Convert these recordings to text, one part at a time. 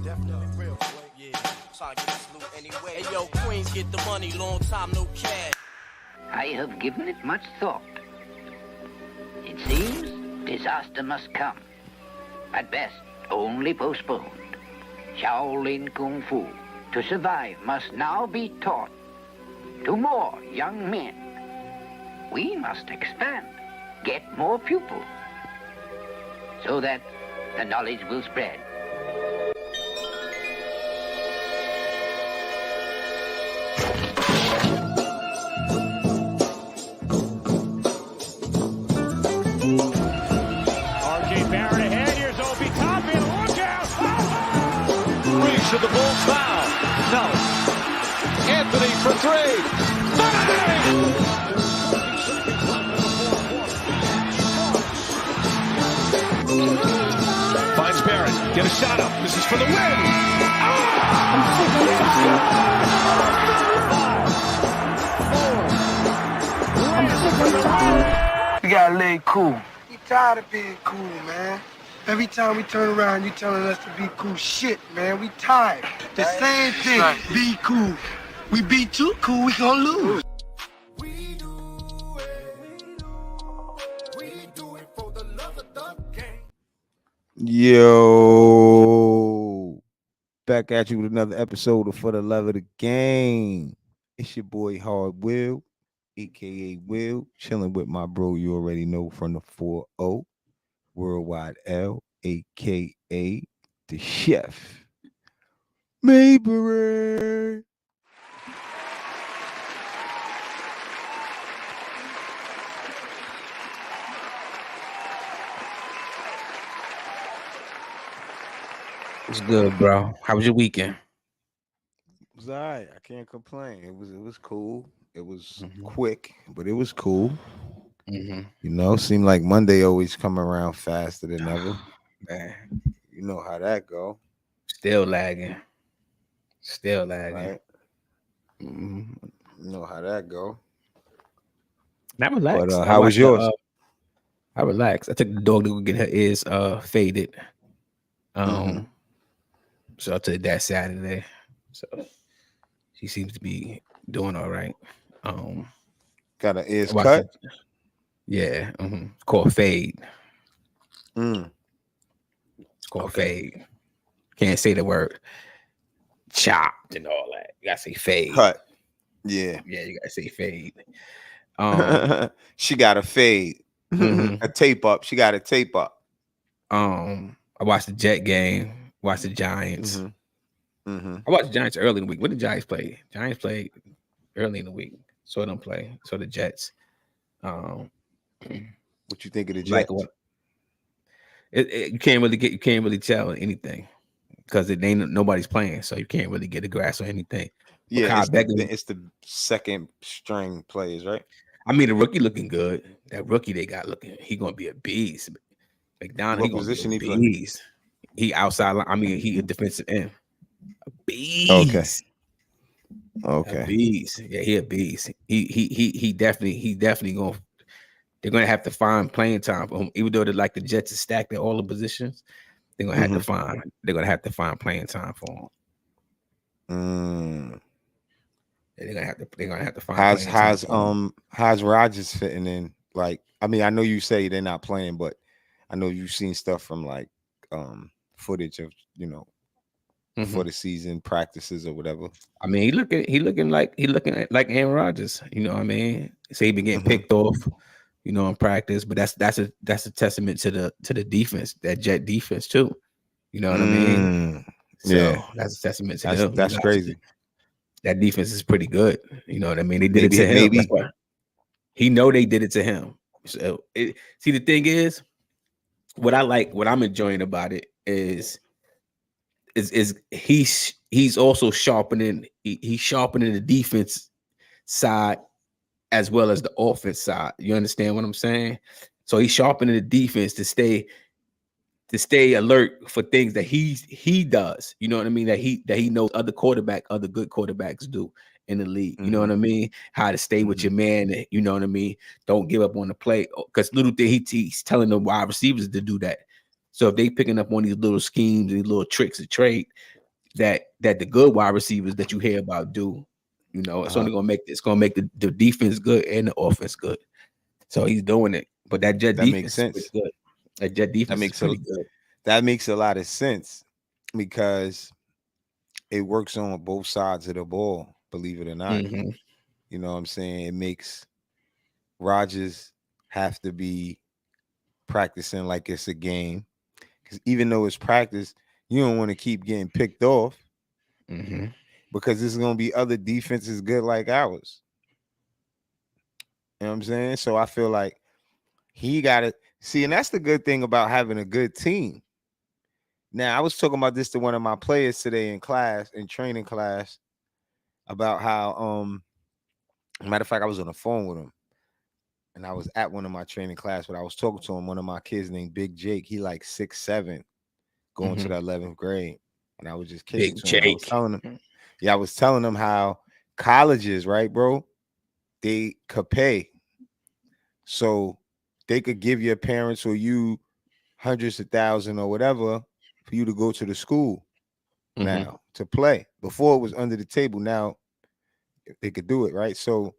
Definitely real, boy. Yeah. Trying to get this loot anyway. Hey, yo, Queens, get the money. Long time, no cash. I have given it much thought. It seems disaster must come. At best, only postponed. Shaolin Kung Fu, to survive, must now be taught to more young men. We must expand, get more pupils, so that the knowledge will spread. To the Bulls foul. No. Anthony for three. Bang! Finds Barrett. Get a shot up. This is for the win. We gotta lay cool. We tired of being cool, man. Every time we turn around, you telling us to be cool. Shit, man, we tired. The same thing, be cool. We be too cool, we gonna lose. We do it for the love of the game. Yo, back at you with another episode of For the Love of the Game. It's your boy Hard Will, aka Will, chilling with my bro. You already know from the 4-0. Worldwide L, aka the Chef. Mayberry. It's good, bro. How was your weekend? It was all right. I can't complain. It was cool. It was quick, but it was cool. You know, seemed like Monday always come around faster than ever. Man, you know how that go. Still lagging. Right? You know how that go. Not relaxed. But how was yours? I relaxed. I took the dog to go get her ears faded. So I took that Saturday. So she seems to be doing all right. Got her ears cut. Yeah, it's called fade. It's called fade. Can't say the word chopped and all that. You gotta say fade. Cut. Yeah, you gotta say fade. She got a fade. A tape up. She got a tape up. I watched the Jet game. Watched the Giants. I watched the Giants early in the week. What did the Giants play? Giants played early in the week. Saw them play. Saw the Jets. What you think of the Jets? You can't really tell anything because it ain't nobody's playing, so you can't really get a grasp on anything. Yeah, it's the second string players, right? I mean, the rookie looking good. That rookie they got looking, he gonna be a beast. McDonald, what position he beast. He outside. I mean, he a defensive end. A beast. Okay. A beast. Yeah, he a beast. He definitely gonna. They're gonna have to find playing time for him, even though they're like the Jets is stacked at all the positions. They're gonna have to find. They're gonna have to find playing time for him. They're gonna have to find. How's Rodgers fitting in? Like, I mean, I know you say they're not playing, but I know you've seen stuff from like footage of for the season practices or whatever. I mean, he looking like Aaron Rodgers. You know what I mean? So he been getting picked off. In practice, but that's a testament to the defense, that Jet defense too. You know what I mean? So yeah, that's a testament to them. That's crazy. That defense is pretty good. You know what I mean? They did it to him. That's why he know they did it to him. So see, the thing is, what I'm enjoying about it is he's also sharpening. He's sharpening the defense side as well as the offense side. You understand what I'm saying? So he's sharpening the defense to stay alert for things that he does. You know what I mean? That he knows other good quarterbacks do in the league. You know what I mean? How to stay with your man. You know what I mean? Don't give up on the play. Because little thing he's telling the wide receivers to do that. So if they picking up on these little schemes and these little tricks of trade, that the good wide receivers that you hear about do. You know, it's only gonna make the defense good and the offense good. So he's doing it. But that Jet That makes defense is pretty sense. good. That Jet That defense is makes a pretty good. that makes a lot of sense because it works on both sides of the ball, believe it or not. Mhm. You know what I'm saying? It makes Rodgers have to be practicing like it's a game. Because even though it's practice, you don't want to keep getting picked off Mhm. because there's going to be other defenses good like ours. You know what I'm saying? So I feel like he got to see, and that's the good thing about having a good team. Now, I was talking about this to one of my players today in class, in training class, about how, matter of fact, I was on the phone with him and I was at one of my training class, but I was talking to him, one of my kids named Big Jake. He like 6'7", going to Mhm. the 11th grade. And I was just kicking Big to him. I was Jake. telling him, I was telling him how colleges, right, bro, they could pay. So they could give your parents or you hundreds of thousands or whatever for you to go to the school Mhm. now to play. Before it was under the table. Now they could do it, right? So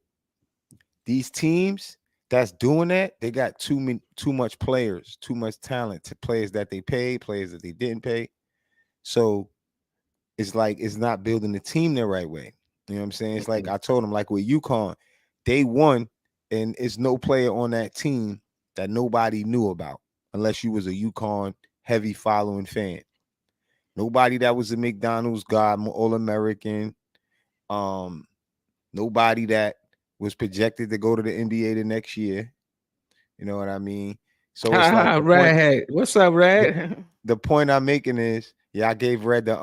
these teams that's doing that, they got too much players, too much talent to players that they paid, players that they didn't pay. So it's like it's not building the team the right way. You know what I'm saying? It's like I told them, like with UConn, they won, and it's no player on that team that nobody knew about, unless you was a UConn heavy following fan. Nobody that was a McDonald's guy, All American. Um, Nobody that was projected to go to the NBA the next year. You know what I mean? So it's like Rad. What's up, the, Rad? the point I'm making is, I gave Red the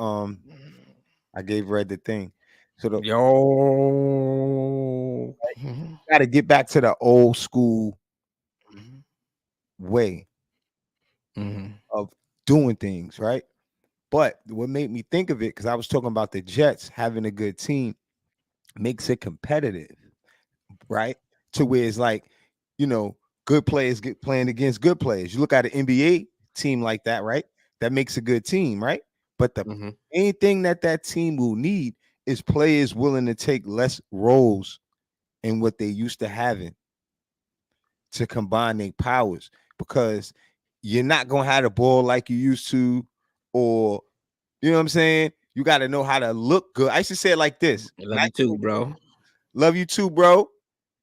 thing. So the Yo. got to get back to the old school way Mhm. of doing things, right? But what made me think of it, because I was talking about the Jets having a good team, makes it competitive, right? To where it's like, good players get playing against good players. You look at an NBA team like that, right? That makes a good team, right? But the Mhm. main thing that team will need is players willing to take less roles in what they used to having to combine their powers, because you're not gonna have the ball like you used to, or you know what I'm saying? You got to know how to look good. I used to say it like this. I love you too, bro. Love you too, bro.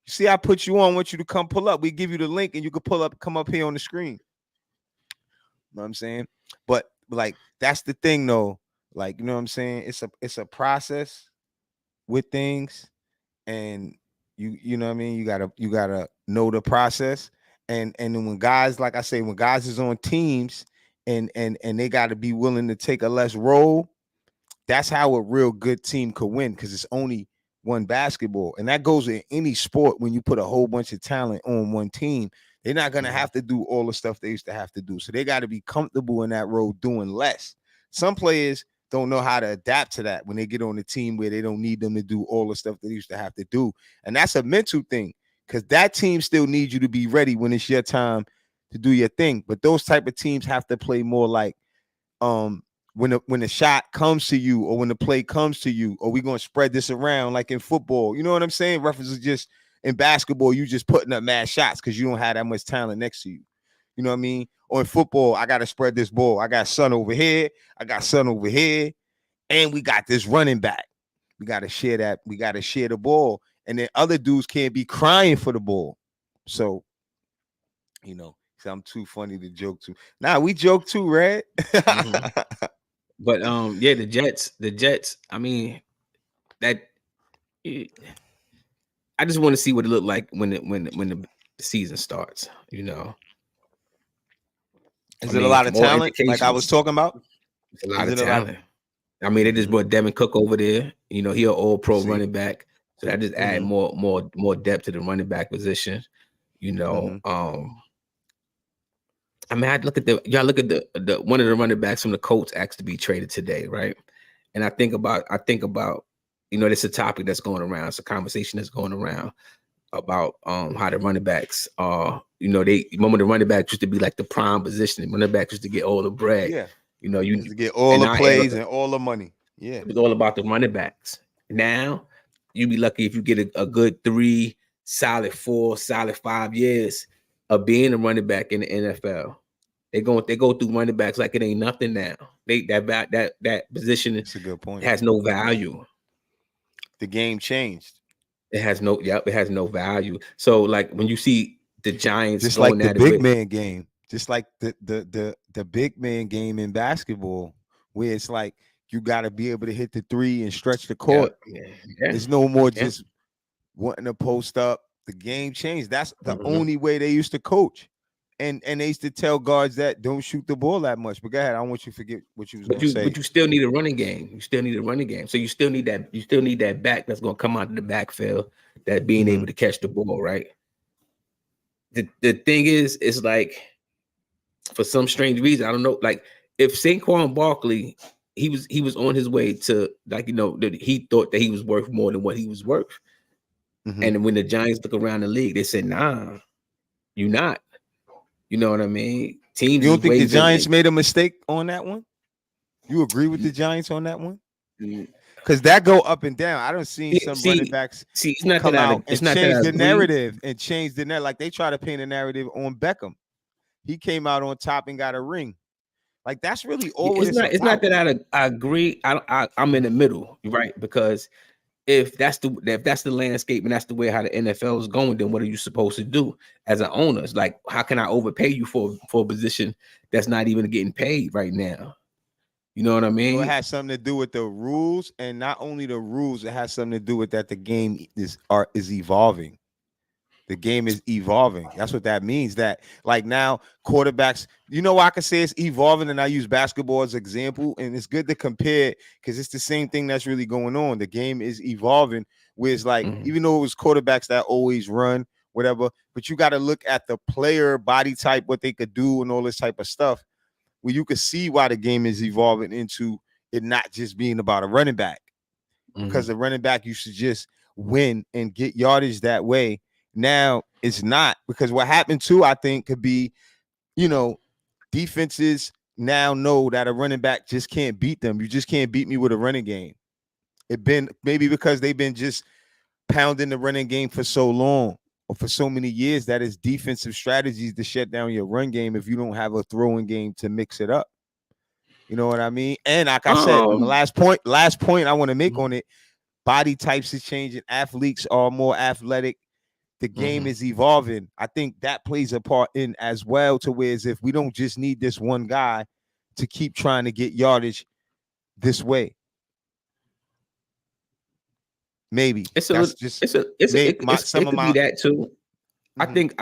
You see, I put you on, want you to come pull up. We give you the link and you can come up here on the screen. You know what I'm saying? But like that's the thing though. Like, you know what I'm saying? It's a process with things, and you know what I mean? You gotta know the process. And then when guys, like I say, when guys is on teams and they gotta be willing to take a less role, that's how a real good team could win, because it's only one basketball. And that goes in any sport. When you put a whole bunch of talent on one team, they're not going to have to do all the stuff they used to have to do. So they got to be comfortable in that role doing less. Some players don't know how to adapt to that when they get on the team where they don't need them to do all the stuff they used to have to do. And that's a mental thing, because that team still needs you to be ready when it's your time to do your thing. But those type of teams have to play more like, when the shot comes to you, or when the play comes to you, or we gonna spread this around like in football. You know what I'm saying? References just in basketball, you just putting up mad shots because you don't have that much talent next to you. You know what I mean? Or in football, I gotta spread this ball. I got son over here, I got son over here, and we got this running back. We gotta share that. We gotta share the ball, and then other dudes can't be crying for the ball. So, I'm too funny to joke too. Nah, we joke too, Red. Mhm. But yeah, the Jets. I mean, that I just want to see what it looked like when the season starts. I Is it a mean, lot of from all talent, like I was indications, talking about? it's a lot Is of it a lot of? talent. I mean, they just brought Devin Cook over there. He an all-pro See? running back, so that just add more depth to the running back position. I mean, I look at the one of the running backs from the Colts asked to be traded today, right? And I think about it's a topic that's going around. It's a conversation that's going around about how the running backs are. They remember the running backs used to be like the prime position. The running backs used to get all the bread. Yeah. You Just to get all in the our era, plays and all the money. Yeah. It was all about the running backs. Now, you'd be lucky if you get a good 3, solid 4, solid 5 years of being a running back in the NFL. They go through running backs like it ain't nothing now. That position That's a good point. has no value. The game changed. It has no value. So like when you see the Giants Just going like the at it big with, man game. Just like the big man game in basketball, where it's like you got to be able to hit the 3 and stretch the court. There's no more just wanting to post up. The game changed. That's the only way they used to coach. And they used to tell guards that don't shoot the ball that much. But go ahead. I don't want you to forget what you was going to say. But you still need a running game. You still need a running game. So you still need that back that's going to come out of the backfield, that being able to catch the ball, right? The thing is, it's like, for some strange reason, I don't know, like if Saquon Barkley, he was on his way to, like, he thought that he was worth more than what he was worth. And when the Giants look around the league, they said, nah, you're not. You know what I mean? Teams. You don't think the Giants made a mistake on that one? You agree with the Giants on that one? Because that go up and down. I don't see some running backs it's not come that out and change the narrative narrative. Like they try to paint a narrative on Beckham. He came out on top and got a ring. Like that's really all. It's not that I agree. I'm in the middle, right? Because if that's the landscape and that's the way how the NFL is going, then what are you supposed to do as an owner? It's like, how can I overpay you for a position that's not even getting paid right now? You know what I mean? So it has something to do with the rules, and not only the rules, it has something to do with that the game is evolving. The game is evolving. That's what that means. That like now quarterbacks, I can say it's evolving, and I use basketball as an example, and it's good to compare because it's the same thing that's really going on. The game is evolving, where it's like, even though it was quarterbacks that always run, whatever, but you got to look at the player body type, what they could do, and all this type of stuff, where you can see why the game is evolving into it not just being about a running back, because the running back used to just win and get yardage that way. Now it's not, because what happened too, I think, could be, defenses now know that a running back just can't beat them. You just can't beat me with a running game. It been maybe because they've been just pounding the running game for so long or for so many years that it's defensive strategies to shut down your run game if you don't have a throwing game to mix it up. You know what I mean? And like I said, the last point I want to make on it, body types is changing. Athletes are more athletic. The game is evolving. I think that plays a part in as well, to where as if we don't just need this one guy to keep trying to get yardage this way. Maybe it could be that too. I think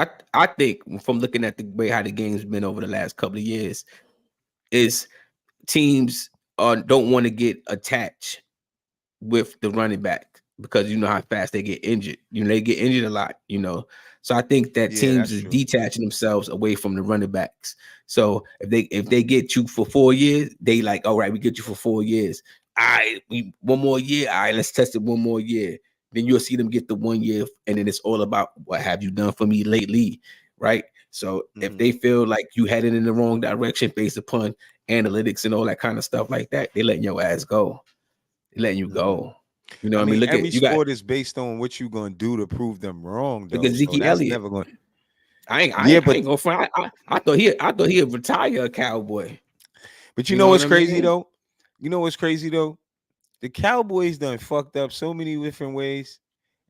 from looking at the way how the game's been over the last couple of years, is teams don't want to get attached with the running back, because you know how fast they get injured. They get injured a lot, So I think that teams is detaching themselves away from the running backs. So if they get you for 4 years, they like, all right, we get you for 4 years. All right, one more year. All right, let's test it one more year. Then you'll see them get the 1 year, and then it's all about what have you done for me lately, right? So if they feel like you headed in the wrong direction based upon analytics and all that kind of stuff like that, they letting your ass go. They letting you go. You know what I mean? Look, every sport is based on what you're gonna do to prove them wrong. Though. Look at Zeke Elliott. Never going. I ain't gonna front. I thought he'd retire a Cowboy. But you know what's crazy though? You know what's crazy though? The Cowboys done fucked up so many different ways,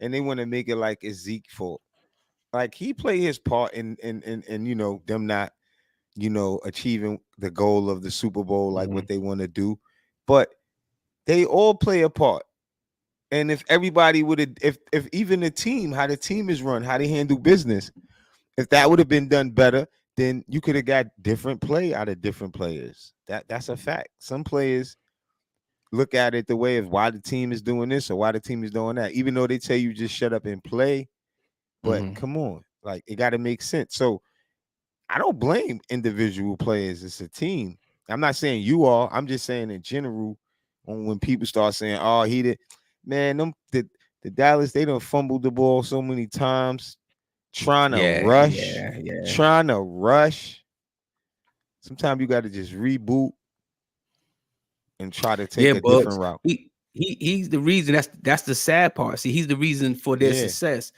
and they want to make it like it's Zeke's fault. Like he played his part in them not achieving the goal of the Super Bowl, like what they want to do, but they all play a part. And if everybody would have, if even the team, how the team is run, how they handle business, if that would have been done better, then you could have got different play out of different players. That's a fact. Some players look at it the way of why the team is doing this or why the team is doing that, even though they tell you just shut up and play. But come on, like it got to make sense. So I don't blame individual players. It's a team. I'm not saying you are. I'm just saying in general, when people start saying, "Oh, he did," man, the Dallas, they done fumbled the ball so many times, trying to rush. Sometimes you got to just reboot and try to take a Bugs. different route. He's the reason. That's the sad part. See, he's the reason for their success.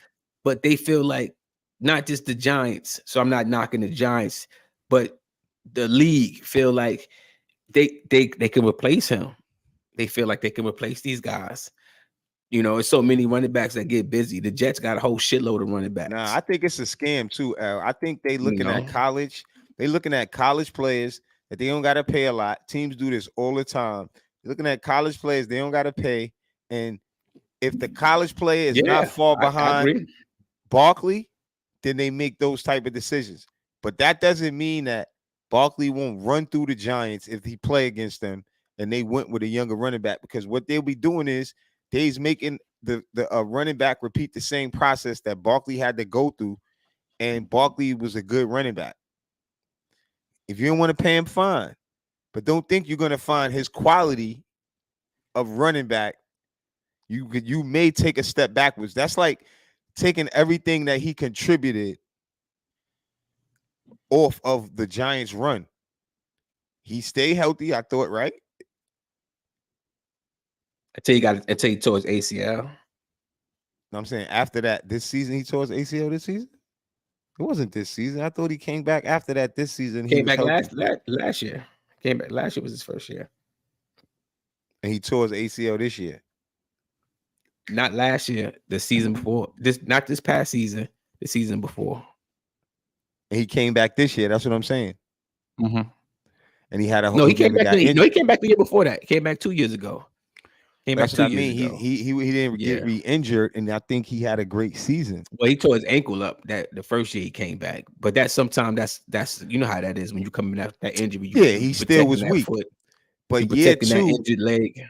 But they feel like not just the Giants. So I'm not knocking the Giants, but the league feel like they can replace him. They feel like they can replace these guys. You know, it's so many running backs that get busy. The Jets got a whole shitload of running backs. Nah, I think it's a scam too, Al. I think they looking know? at college. They looking at college players that they don't got to pay a lot. Teams do this all the time. They're looking at college players they don't got to pay, and if the college player is not far behind Barkley, then they make those type of decisions. But that doesn't mean that Barkley won't run through the Giants if he play against them and they went with a younger running back, because what they'll be doing is they's making the running back repeat the same process that Barkley had to go through, and Barkley was a good running back. If you don't want to pay him, fine, but don't think you're going to find his quality of running back. You may take a step backwards. That's like taking everything that he contributed off of the Giants' run. He stayed healthy, I thought, right? Until he tore his ACL. I'm saying after that, this season he tore his ACL this season? It wasn't this season. I thought he came back after that this season. Came back last year. Came back last year was his first year. And he tore his ACL this year. Not last year, the season before. Not this past season, the season before. And he came back this year. That's what I'm saying. Mm-hmm. And he had a whole. No, he came back. He came back the year before that. He came back 2 years ago. That's what I mean. He didn't get re-injured, and I think he had a great season. Well, he tore his ankle up that the first year he came back. But that's sometimes that's you know how that is when you come in that injury. He still was weak. Foot, but year 2, that injured leg.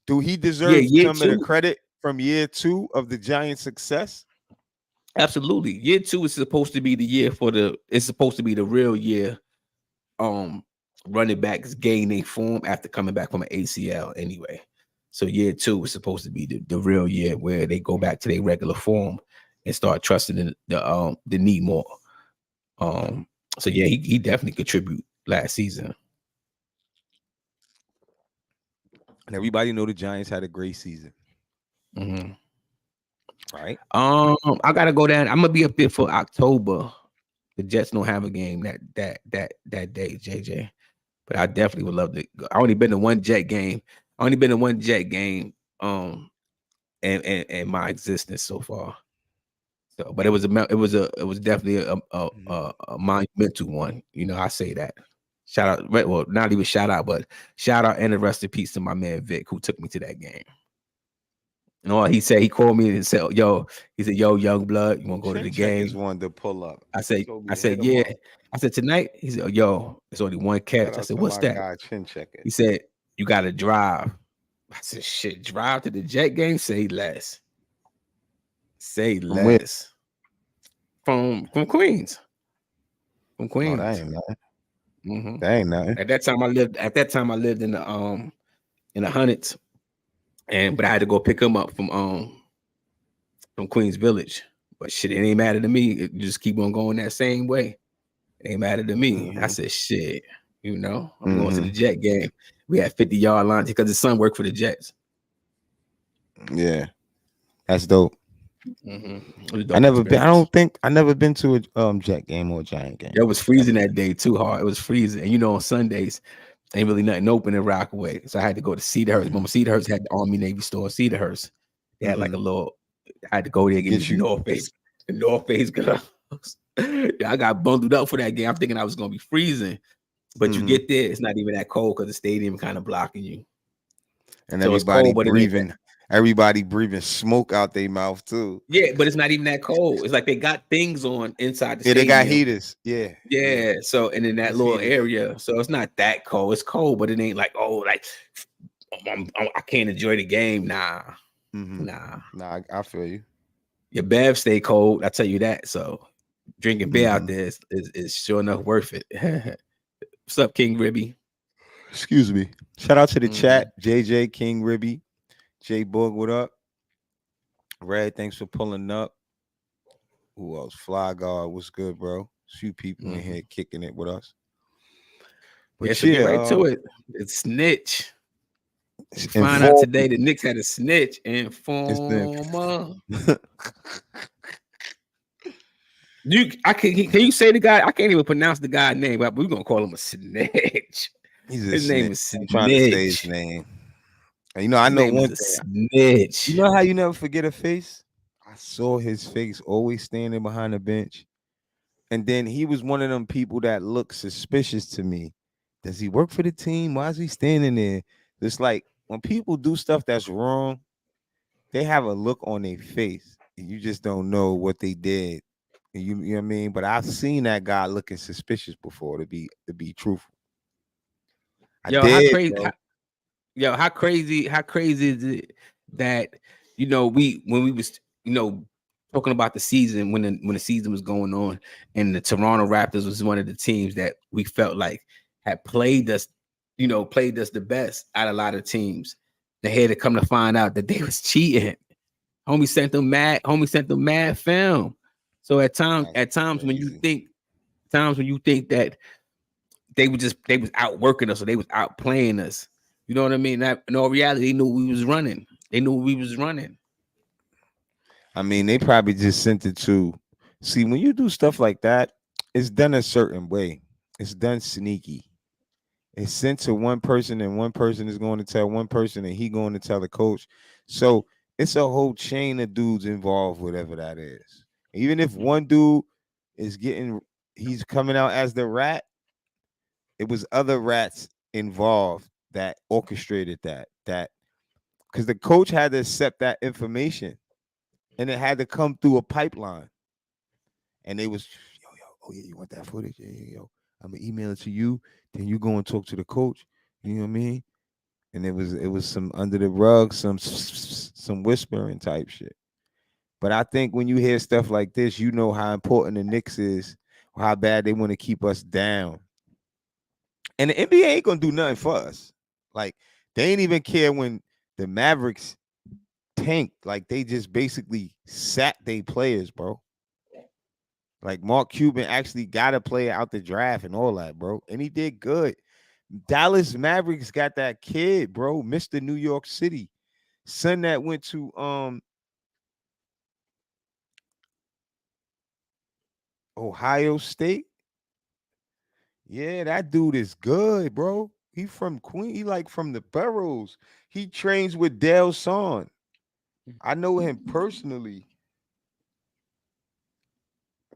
Do he deserve some of the credit from year 2 of the Giants' success? Absolutely. Year 2 is supposed to be the year it's supposed to be the real year. Running backs gaining form after coming back from an ACL anyway. So year 2 is supposed to be the real year where they go back to their regular form and start trusting the knee more. So yeah, he definitely contributed last season. And everybody know the Giants had a great season. Mm-hmm. Right? I gotta go down. I'm gonna be up there for October. The Jets don't have a game that day, JJ. But I definitely would love to go. I only been to one Jet game. In my existence so far. So, but it was definitely a monumental one. You know, I say that. Shout out, well, not even shout out, but shout out and a rest in peace to my man Vic, who took me to that game. And all he said, he called me and said, "Yo," he said, "Yo, young blood, you want to go to the game?" Wanted to pull up. I said, "Yeah." I said, "Tonight?" He said, "Yo, it's only one catch." I said, "What's that?" He said, "You got to drive." I said, "Shit, drive to the Jet game? Say less. Say less." From Queens. From Queens. Oh, that ain't nothing. Mm-hmm. That ain't nothing. At that time I lived in the Hundreds, but I had to go pick him up from Queens Village. But shit, it ain't matter to me. It just keep on going that same way. It ain't matter to me. Mm-hmm. I said, shit, you know, I'm going to the Jet game. We had 50-yard lines because his son worked for the Jets. Yeah, that's dope. Mm-hmm. I never been to a Jet game or a Giant game. It was freezing that day too hard. It was freezing, and you know on Sundays ain't really nothing open in Rockaway, so I had to go to Cedarhurst. Remember, Cedarhurst had the Army Navy store. Cedarhurst, they had like a little. I had to go there and get the North Face gloves. Yeah, I got bundled up for that game. I'm thinking I was gonna be freezing, but you get there, it's not even that cold because the stadium kind of blocking you, and so everybody breathing smoke out their mouth too. Yeah, but it's not even that cold. It's like they got things on inside the stadium. They got heaters. Yeah. So and in that little area, so it's not that cold. It's cold, but it ain't like I can't enjoy the game. Nah. I feel you. Your Bev stay cold. I tell you that. So drinking beer out there is sure enough worth it. What's up, King Ribby? Excuse me. Shout out to the chat, JJ King Ribby. J Borg, what up? Red, thanks for pulling up. Who else? Fly Guard, what's good, bro? A few people in here kicking it with us. Yeah, so get right to it. It's Snitch. We find out today the Knicks had a snitch informer. Can you say the guy? I can't even pronounce the guy's name, but we're gonna call him a snitch. His name is Snitch. I'm trying to say his name. And, you know, I know one thing. Snitch. You know how you never forget a face? I saw his face always standing behind the bench. And then he was one of them people that looked suspicious to me. Does he work for the team? Why is he standing there? It's like when people do stuff that's wrong, they have a look on their face. And you just don't know what they did. And you know what I mean? But I've seen that guy looking suspicious before, to be truthful. How crazy is it that, you know, when we was, you know, talking about the season when the season was going on, and the Toronto Raptors was one of the teams that we felt like had played us the best out of a lot of teams. They had to come to find out that they was cheating. Homie sent them mad film. So at times when you think that they was outworking us or they was outplaying us, you know what I mean? That in all reality, they knew we was running. I mean, they probably just sent it to see when you do stuff like that, it's done a certain way. It's done sneaky. It's sent to one person, and one person is going to tell one person, and he going to tell the coach. So it's a whole chain of dudes involved, whatever that is. Even if one dude is he's coming out as the rat, it was other rats involved that orchestrated that because the coach had to accept that information, and it had to come through a pipeline. And they was, oh yeah, you want that footage? Yeah, yo, I'm gonna email it to you. Then you go and talk to the coach. You know what I mean? And it was some under the rug, some whispering type shit. But I think when you hear stuff like this, you know how important the Knicks is, or how bad they want to keep us down. And the NBA ain't gonna do nothing for us. Like, they ain't even care when the Mavericks tanked. Like, they just basically sat their players, bro. Like, Mark Cuban actually got a player out the draft and all that, bro. And he did good. Dallas Mavericks got that kid, bro, Mr. New York City. Son that went to Ohio State. Yeah, that dude is good, bro. He from Queen. He like from the boroughs. He trains with Dale Son. I know him personally.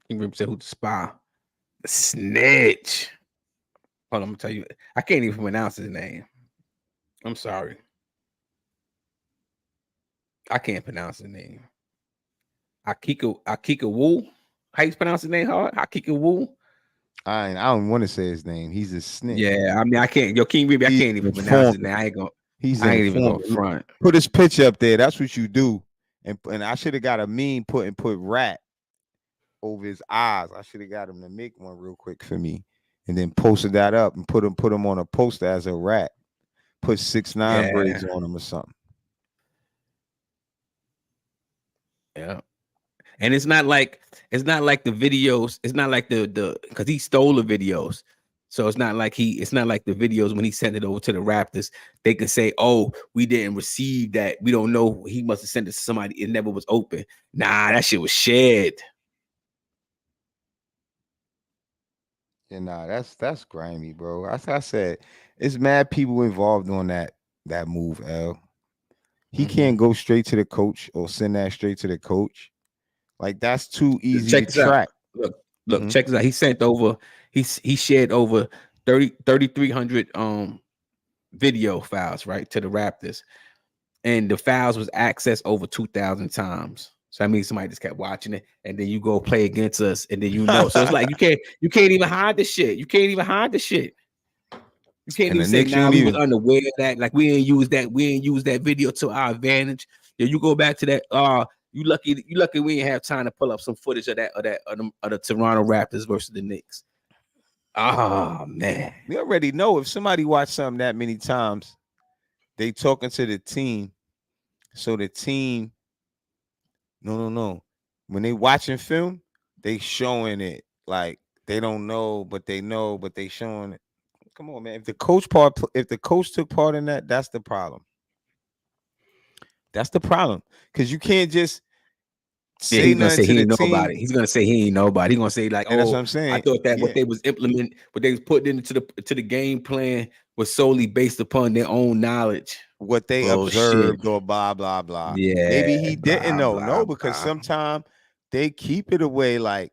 You remember who the spy? Snitch. Hold on, I'm gonna tell you. I can't even pronounce his name. I'm sorry. I can't pronounce his name. Akika Wu. How you pronounce his name hard? Akika Wu. I don't want to say his name. He's a snitch. Yeah, I mean, I can't. Yo, King Reeby, I can't even pronounce his name. I ain't even going front. Put his picture up there. That's what you do. And I should have got a meme put rat over his eyes. I should have got him to make one real quick for me, and then posted that up and put him on a poster as a rat. Put 6ix9ine braids on him or something. Yeah. And it's not like the videos. It's not like the because he stole the videos. So it's not like the videos when he sent it over to the Raptors, they can say, oh, we didn't receive that. We don't know. He must have sent it to somebody. It never was open. Nah, that shit was shared. Yeah, nah, that's grimy, bro. As I said, it's mad people involved on that move, L. He can't go straight to the coach or send that straight to the coach. Like, that's too easy to track. Look, check this out. He sent over, he shared over 3,300 video files, right, to the Raptors. And the files was accessed over 2,000 times. So I mean, somebody just kept watching it, and then you go play against us, and then you know. So it's like you can't even hide the shit. You can't even say, nah, we was unaware of that. Like, we ain't use that video to our advantage. Yeah, you go back to that. You lucky we ain't have time to pull up some footage of the Toronto Raptors versus the Knicks. Oh man. We already know if somebody watched something that many times, they talking to the team. So the team, no. When they watching film, they showing it. Like, they don't know, but they know, but they showing it. Come on, man. If the coach took part in that, that's the problem. That's the problem. Because you can't just Yeah, say he's gonna nothing say to he the ain't know team. about it. He's gonna say he ain't know about it. He's gonna say like, And that's what oh, I'm saying. I thought that Yeah. what they was putting into the game plan was solely based upon their own knowledge. What they Bullshit. observed or blah blah blah. Yeah, Maybe he didn't know. blah, No, because blah. sometimes they keep it away like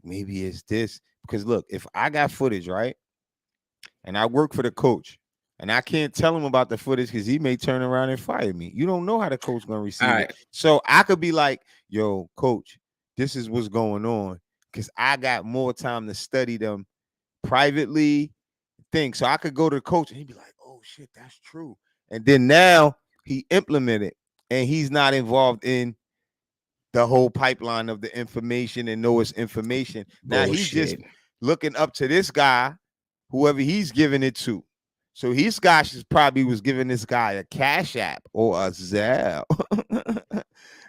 maybe it's this. Because look, if I got footage, right, and I work for the coach, and I can't tell him about the footage because he may turn around and fire me. You don't know how the coach gonna receive All right. it. So I could be like, yo, coach, this is what's going on. Because I got more time to study them privately. So I could go to the coach and he'd be like, oh shit, that's true. And then now he implemented and he's not involved in the whole pipeline of the information and know it's information. Now he's just looking up to this guy, whoever he's giving it to. So his guy probably was giving this guy a Cash App or a Zelle.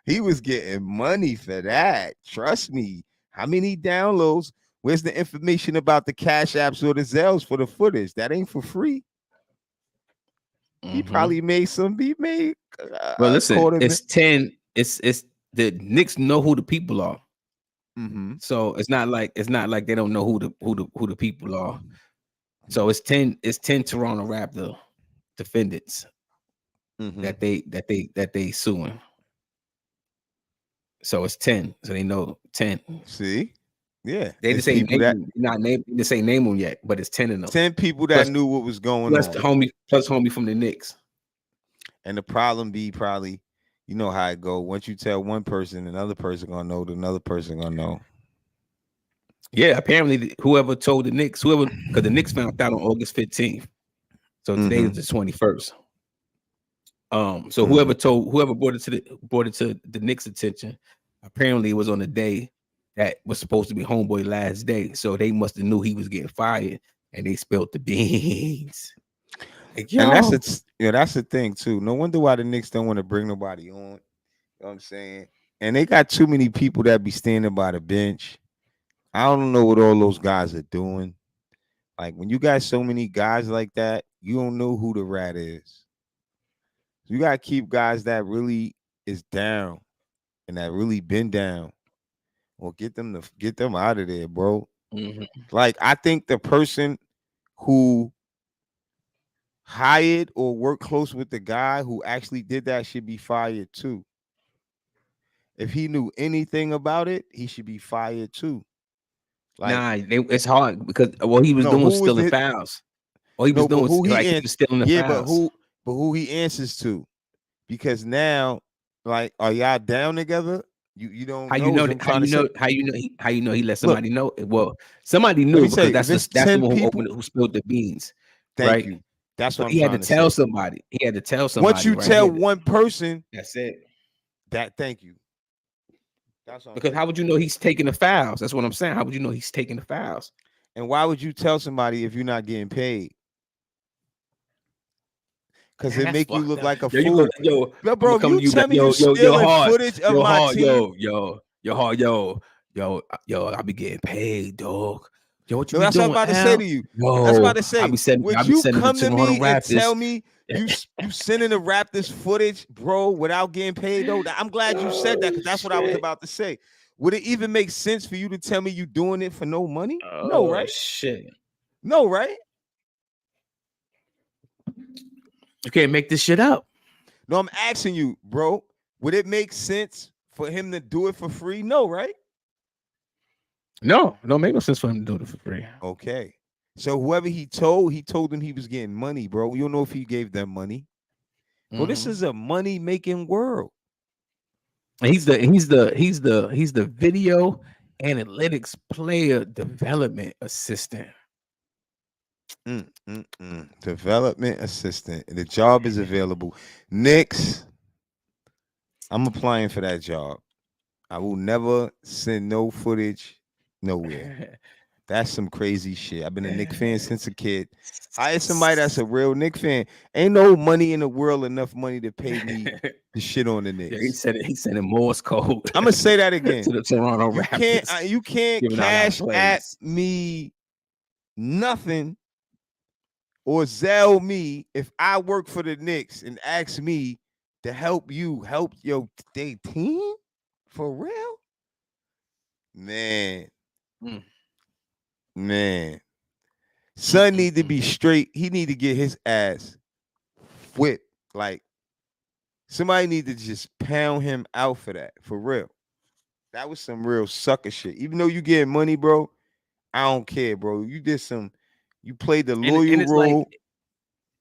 He was getting money for that. Trust me. How many downloads? Where's the information about the Cash Apps or the Zelles for the footage? That ain't for free. He probably made some. He made. Well, listen, it's 10. It's the Knicks know who the people are. So it's not like they don't know who the people are. So it's 10 Toronto Raptor defendants that they suing. So it's 10. So they know 10. See? Yeah. They just ain't name them yet, but it's 10 of them. 10 people that knew what was going plus on. Homie from the Knicks. And the problem be probably, you know how it go. Once you tell one person, another person gonna know, another person gonna know. Yeah, apparently whoever told the Knicks, because the Knicks found out on August 15th. So today is the 21st. So whoever brought it to the Knicks' attention, apparently it was on the day that was supposed to be Homeboy last day. So they must have knew he was getting fired and they spilled the beans. Like, and that's the thing too. No wonder why the Knicks don't want to bring nobody on. You know what I'm saying? And they got too many people that be standing by the bench. I don't know what all those guys are doing. Like when you got so many guys like that, you don't know who the rat is. You gotta keep guys that really is down and that really been down, or get them out of there, bro. Like I think the person who hired or worked close with the guy who actually did that should be fired too. If he knew anything about it, he should be fired too. Like, it's hard because he was doing stealing fouls. Or he was doing he was stealing the fouls. But who he answers to? Because now, like, are y'all down together? You don't how know. How you know he let somebody know? Well, somebody knew because that's the one who spilled the beans. Thank you. That's what he had to tell somebody. He had to tell somebody. Once you tell one person, that's it. Thank you. That's because how would you know he's taking the fouls? That's what I'm saying. How would you know he's taking the fouls? And why would you tell somebody if you're not getting paid? Because it make you look like a fool. Bro, you tell me you stealing footage of my team. I be getting paid, dog. Yo, what you that's doing, what I'm about to say to you. That's what I'm about to say. Would you come to me and tell me you sending the Raptors footage, bro, without getting paid, though? I'm glad you said that because that's what I was about to say. Would it even make sense for you to tell me you doing it for no money? No, right? Shit. No, right? You can't make this shit up. No, I'm asking you, bro. Would it make sense for him to do it for free? No, right? No, it don't make no sense for him to do it for free. Okay. So whoever he told them he was getting money, bro. You don't know if he gave them money. Well, this is a money-making world. And he's the video analytics player development assistant. Development assistant. The job is available. Knicks, I'm applying for that job. I will never send no footage nowhere. That's some crazy shit. I've been a Knicks fan since a kid. Hire somebody that's a real Knicks fan. Ain't no money in the world enough money to pay me the shit on the Knicks. Yeah, he said in Morse code. I'm gonna say that again. To the Toronto Raptors. You can't cash at me nothing or Zell me if I work for the Knicks and ask me to help your they team for real? Man, Mm. man. Son need to be straight. He need to get his ass whipped. Like somebody need to just pound him out for that. For real. That was some real sucker shit. Even though you getting money, bro, I don't care, bro. You played the And loyal it's like role.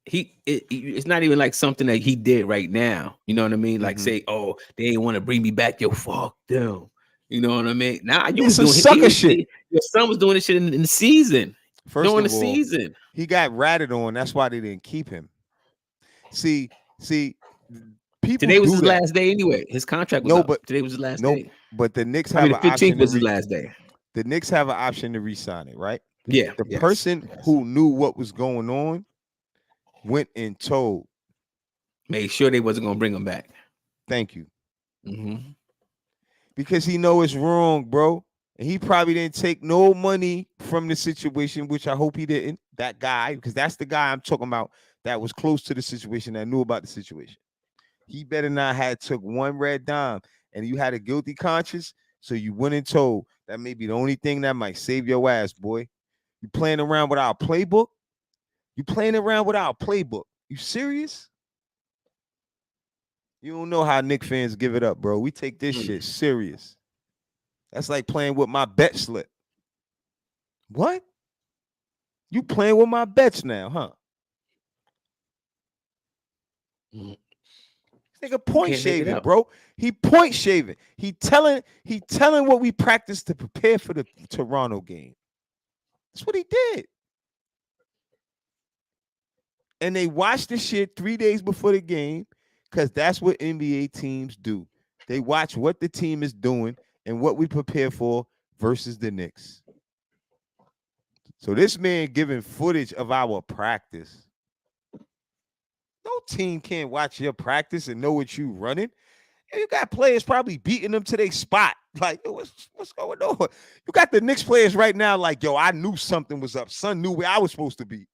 it's not even like something that he did right now. You know what I mean? Like say, oh, they ain't want to bring me back. Yo, fuck them. You know what I mean? Nah, you was some doing sucker shit. Your son was doing this shit in the season. First during of the all, season. he got ratted on. That's why they didn't keep him. See, people Today was do his that. last day anyway. His contract was No, up. but Today was his last no, day. but the Knicks I have mean, an the option 15th to was his last day. the Knicks have an option to re-sign it, right? Yeah. The yes, person yes. who knew what was going on went and told. Made sure they wasn't gonna bring him back. Thank you. Mm-hmm. Because he know it's wrong, bro. And he probably didn't take no money from the situation, which I hope he didn't. That guy, because that's the guy I'm talking about that was close to the situation, that knew about the situation. He better not have took one red dime, and you had a guilty conscience, so you went and told. That may be the only thing that might save your ass, boy. You playing around with our playbook? You playing around with our playbook? You serious? You don't know how Knicks fans give it up, bro. We take this shit serious. That's like playing with my bet slip. What? You playing with my bets now, huh? Nigga point shaving, bro. He point shaving. He telling what we practiced to prepare for the Toronto game. That's what he did. And they watched the shit 3 days before the game because that's what NBA teams do. They watch what the team is doing and what we prepare for versus the Knicks. So this man giving footage of our practice. No team can't watch your practice and know what you running. You got players probably beating them to their spot. Like, what's going on? You got the Knicks players right now like, yo, I knew something was up. Son knew where I was supposed to be.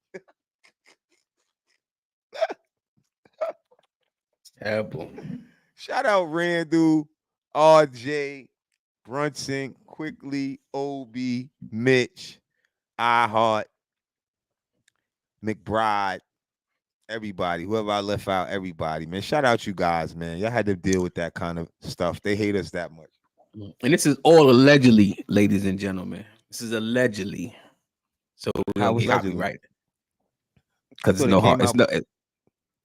Terrible. Shout out Randall, RJ, Brunson, Quickly, OB, Mitch, iHeart, McBride, everybody, whoever I left out, everybody, man. Shout out you guys, man. Y'all had to deal with that kind of stuff. They hate us that much. And this is all allegedly, ladies and gentlemen. This is allegedly. So we don't get copyrighted. Because it's no hard.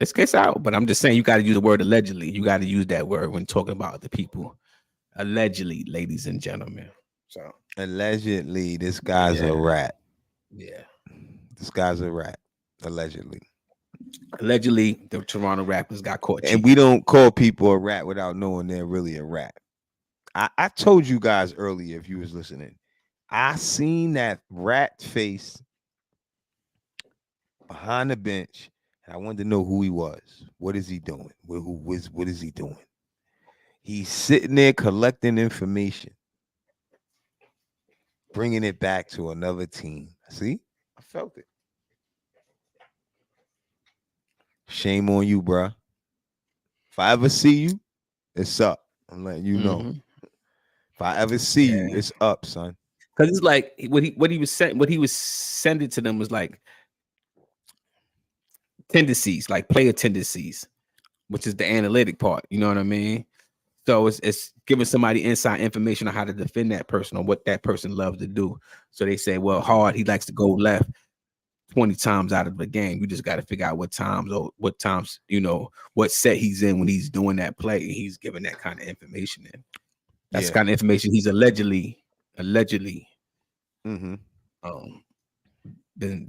It's case out, but I'm just saying you got to use the word allegedly. You got to use that word when talking about the people. Allegedly, ladies and gentlemen. So allegedly, this guy's a rat. Yeah. This guy's a rat. Allegedly. Allegedly, the Toronto Raptors got caught cheating. And we don't call people a rat without knowing they're really a rat. I told you guys earlier, if you was listening, I seen that rat face behind the bench, and I wanted to know who he was. What is he doing? What is he doing? He's sitting there collecting information, bringing it back to another team. See? I felt it. Shame on you, bruh. If I ever see you, it's up. I'm letting you know. If I ever see you, it's up, son. Because it's like what he was sending to them was like tendencies, like player tendencies, which is the analytic part. You know what I mean? So it's giving somebody inside information on how to defend that person or what that person loves to do. So they say, well, Hard, he likes to go left 20 times out of the game. You just got to figure out what times, you know, what set he's in when he's doing that play. And he's giving that kind of information in. That's the kind of information he's allegedly been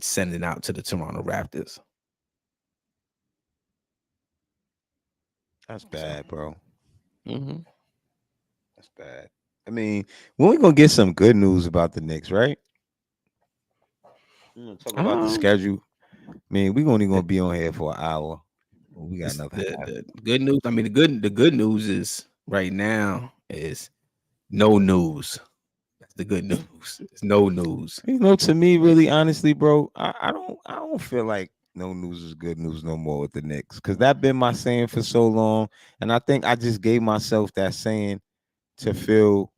sending out to the Toronto Raptors. That's bad, bro. That's bad. I mean, when we gonna get some good news about the Knicks, right? We're gonna talk about the schedule. I mean, we're only gonna be on here for an hour. We got nothing. The good news. I mean, the good news is right now is no news. That's the good news. It's no news. You know, to me, really honestly, bro, I don't feel like no news is good news no more with the Knicks. Because that's been my saying for so long. And I think I just gave myself that saying to feel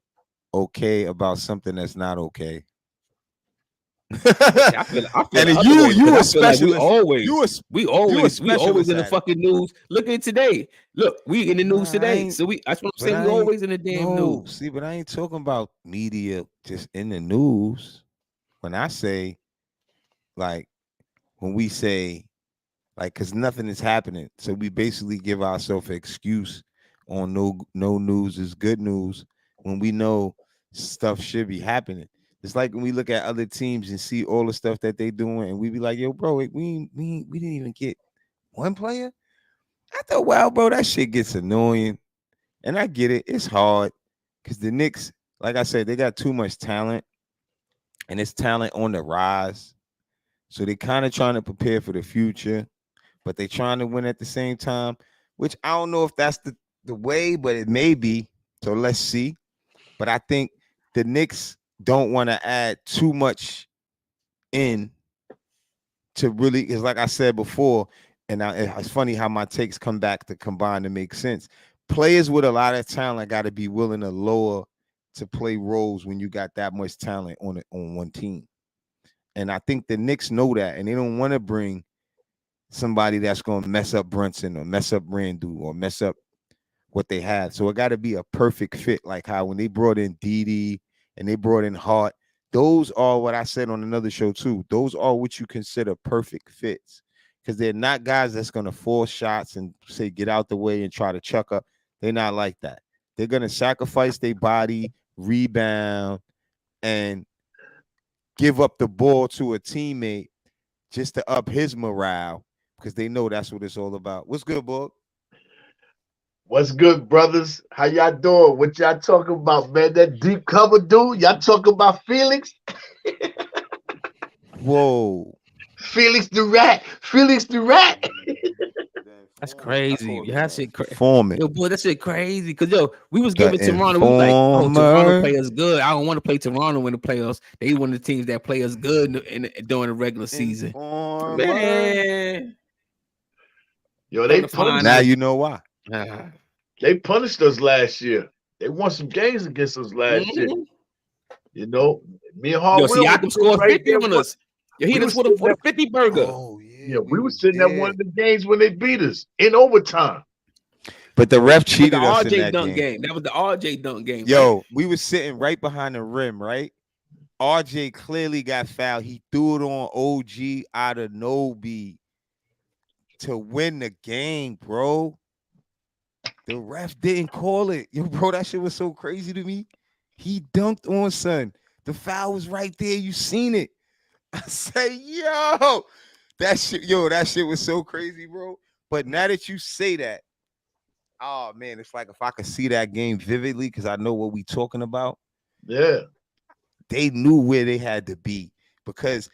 okay about something that's not okay. I feel And the other you way because a I feel like specialist. we a always specialist in the at it. fucking news. Look at today. Look, we in the news Nah, I today. ain't- So that's what I'm But saying. I We ain't always in the damn no. news. See, but I ain't talking about media just in the news. When I say like when we say like because nothing is happening, so we basically give ourselves an excuse on no news is good news when we know stuff should be happening. It's like when we look at other teams and see all the stuff that they doing, and we be like, "Yo, bro, we didn't even get one player." After a while, bro, that shit gets annoying, and I get it. It's hard because the Knicks, like I said, they got too much talent, and it's talent on the rise. So they kind of trying to prepare for the future, but they trying to win at the same time, which I don't know if that's the way, but it may be. So let's see. But I think the Knicks don't want to add too much in to really, because like I said before, and it's funny how my takes come back to combine to make sense. Players with a lot of talent got to be willing to lower to play roles when you got that much talent on one team. And I think the Knicks know that, and they don't want to bring somebody that's going to mess up Brunson or mess up Randu or mess up what they had. So it got to be a perfect fit, like how when they brought in Didi and they brought in Hart, those are what I said on another show too. Those are what you consider perfect fits because they're not guys that's going to force shots and say get out the way and try to chuck up. They're not like that. They're going to sacrifice their body, rebound, and give up the ball to a teammate just to up his morale because they know that's what it's all about. What's good, boy? What's good, brothers? How y'all doing? What y'all talking about, man? That deep cover dude? Y'all talking about Felix? Whoa. Felix the Rat. Felix the Rat. That's crazy. Yeah, that shit crazy. Foreman. Yo, boy, that shit crazy. Cause yo, we was The giving Toronto. We was like, oh, Toronto informer. play us good. I don't want to play Toronto in the playoffs. They one of the teams that play us good during the regular season. Informer. Man, Yo, they to find punished Now out. you know why. They punished us last year. They won some games against us last year. Mhm. You know, me and Hard Yo, Will Siakam was scored right 50 there. on us. Yo, he We hit was us with sitting a there- 50 burger. Oh, Yeah, we were sitting at one of the games when they beat us in overtime. But the ref With the cheated us in RJ that dunk game. That was the RJ dunk game. Yo, right? we was sitting right behind the rim, right? RJ clearly got fouled. He threw it on OG out of no beat to win the game, bro. The ref didn't call it. Yo, bro, that shit was so crazy to me. He dunked on son. The foul was right there. You seen it. I say, yo, that shit was so crazy, bro. But now that you say that, oh man, it's like if I could see that game vividly because I know what we talking about. Yeah. They knew where they had to be because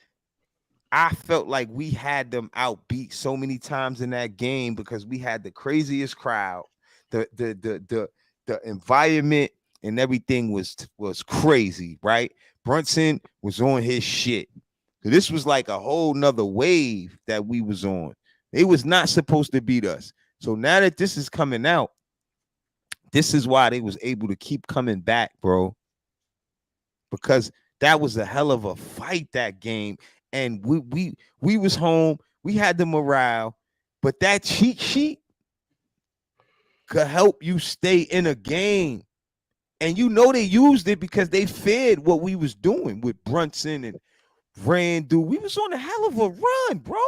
I felt like we had them outbeat so many times in that game because we had the craziest crowd, the environment and everything was crazy, right? Brunson was on his shit. So this was like a whole nother wave that we was on. They was not supposed to beat us. So now that this is coming out, this is why they was able to keep coming back, bro. Because that was a hell of a fight that game. And we was home. We had the morale, but that cheat sheet could help you stay in a game. And you know they used it because they feared what we was doing with Brunson and Randu. We was on a hell of a run, bro.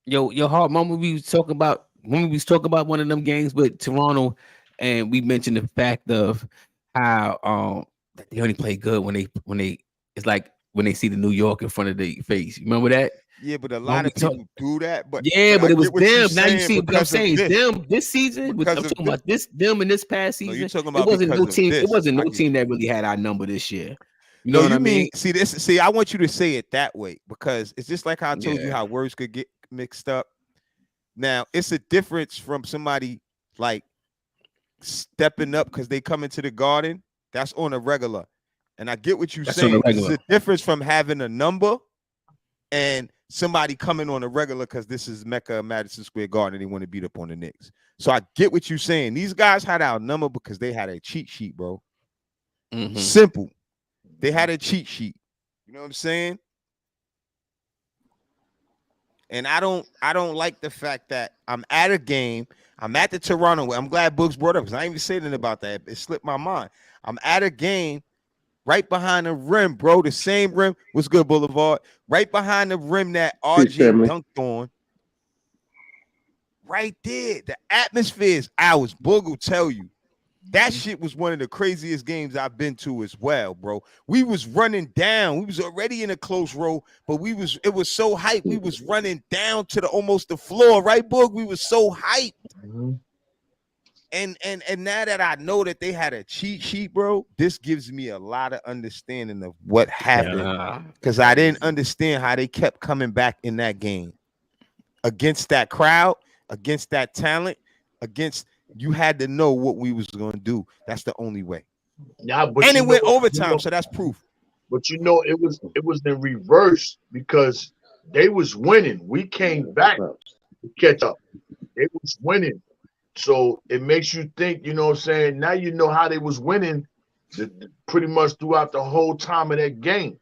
Yo, hard moment we was talking about one of them games with Toronto, and we mentioned the fact of how that they only play good when they it's like when they see the New York in front of their face. You remember that? Yeah, but a When lot we of people do that. But but I it was get what you're them. Now you saying see what I'm because of saying. this. Them this season. Because I'm of talking this. about them in this past No, season. you're talking It about wasn't because no of team. this. It wasn't I no get team that really had our number this year. You No, know what you I mean? see this. See, I want you to say it that way because it's just like how I told you Yeah. how words could get mixed up. Now, it's a difference from somebody like stepping up because they come into the garden. That's on a regular. And I get what you're That's on the saying. It's regular. a difference from having a number and somebody coming on a regular because this is Mecca, Madison Square Garden, and they want to beat up on the Knicks. So I get what you're saying. These guys had our number because they had a cheat sheet, bro. Mhm. Simple. They had a cheat sheet. You know what I'm saying? And I don't like the fact that I'm at a game. I'm at the Toronto. I'm glad Books brought up because I ain't even saying anything about that. It slipped my mind. I'm at a game right behind the rim, bro. The same rim. What's good, Boulevard? Right behind the rim that RJ dunked on. Right there. The atmosphere is ours. Boog will tell you. That shit was one of the craziest games I've been to as well, bro. We was running down. We was already in a close row, but it was so hyped. We was running down to almost the floor, right, Boog? We was so hyped. Mm-hmm. And now that I know that they had a cheat sheet, bro, this gives me a lot of understanding of what happened. Because I didn't understand how they kept coming back in that game. Against that crowd, against that talent, you had to know what we was going to do. That's the only way. Yeah, but and it went overtime, so that's proof. But it was in reverse because they was winning. We came back to catch up. They was winning. So it makes you think, you know what I'm saying? Now you know how they was winning pretty much throughout the whole time of that game.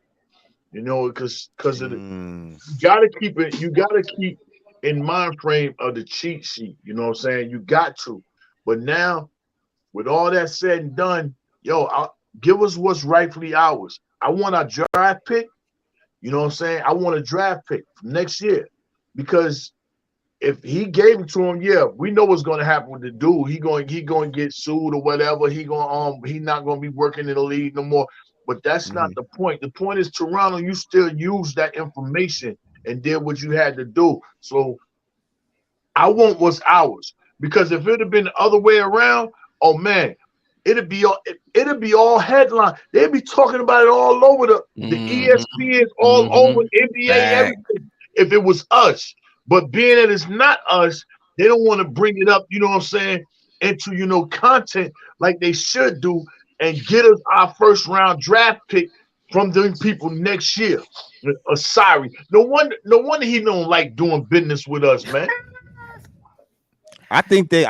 You know, because of you gotta keep in mind frame of the cheat sheet. You know what I'm saying? You got to. But now, with all that said and done, give us what's rightfully ours. I want a draft pick. You know what I'm saying? I want a draft pick from next year. Because if he gave it to him, we know what's going to happen with the dude. He going to get sued or whatever. He not going to be working in the league no more. But that's not the point. The point is, Toronto, you still use that information and did what you had to do. So I want what's ours. Because if it had been the other way around, oh man, it'd be all headline. They'd be talking about it all over the ESPNs, all over NBA, everything. If it was us, but being that it's not us, they don't want to bring it up. You know what I'm saying? Into content like they should do and get us our first round draft pick from them people next year. Sorry, no wonder he don't like doing business with us, man. I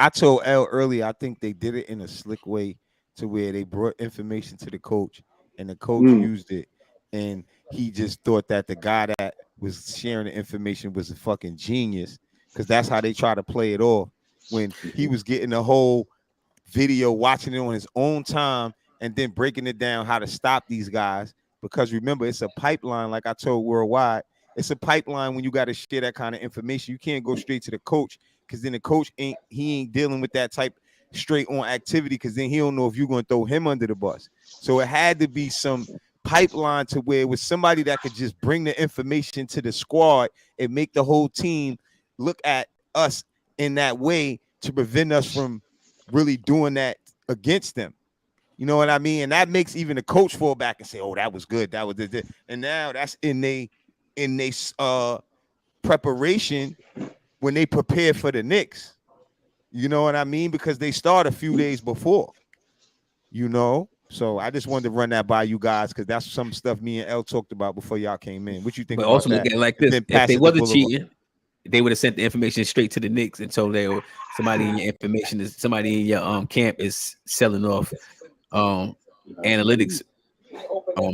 told L earlier, I think they did it in a slick way to where they brought information to the coach and the coach used it. And he just thought that the guy that was sharing the information was a fucking genius because that's how they try to play it off when he was getting the whole video, watching it on his own time and then breaking it down how to stop these guys. Because remember, it's a pipeline, like I told Worldwide. It's a pipeline when you got to share that kind of information. You can't go straight to the coach because then the coach ain't dealing with that type straight on activity because then he don't know if you're going to throw him under the bus. So it had to be some pipeline to where it was somebody that could just bring the information to the squad and make the whole team look at us in that way to prevent us from really doing that against them. You know what I mean? And that makes even the coach fall back and say, "Oh, that was good. That was it." And now that's in they preparation when they prepare for the Knicks. You know what I mean? Because they start a few days before. So I just wanted to run that by you guys because that's some stuff me and L talked about before y'all came in. What you think? But about also that? look at it like this: if they wasn't cheating, they would have sent the information straight to the Knicks and told somebody in your camp is selling off analytics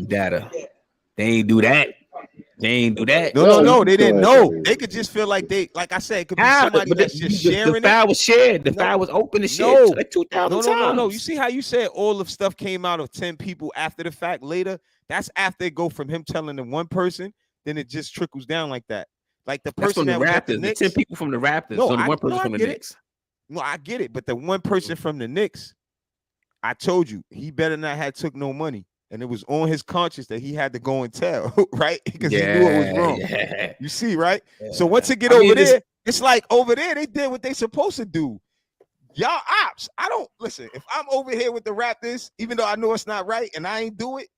data. They ain't do that. No, they didn't know. They could just feel like like I said, it could be somebody that's just sharing. The file was shared. The file was open and shared like 2,000 times. No. You see how you said all the stuff came out of 10 people after the fact later? That's after it go from him telling the one person, then it just trickles down like that. Like the person that was Raptors, at the Knicks, 10 people from the Raptors. No, the one person from the Knicks. No, I get it. But the one person from the Knicks, I told you, he better not have took no money. And it was on his conscience that he had to go and tell, right? Because he knew it was wrong. Yeah. You see, right? Yeah. So once it get over there, it's like over there, they did what they supposed to do. Y'all ops. I don't listen. If I'm over here with the Raptors, even though I know it's not right and I ain't do it,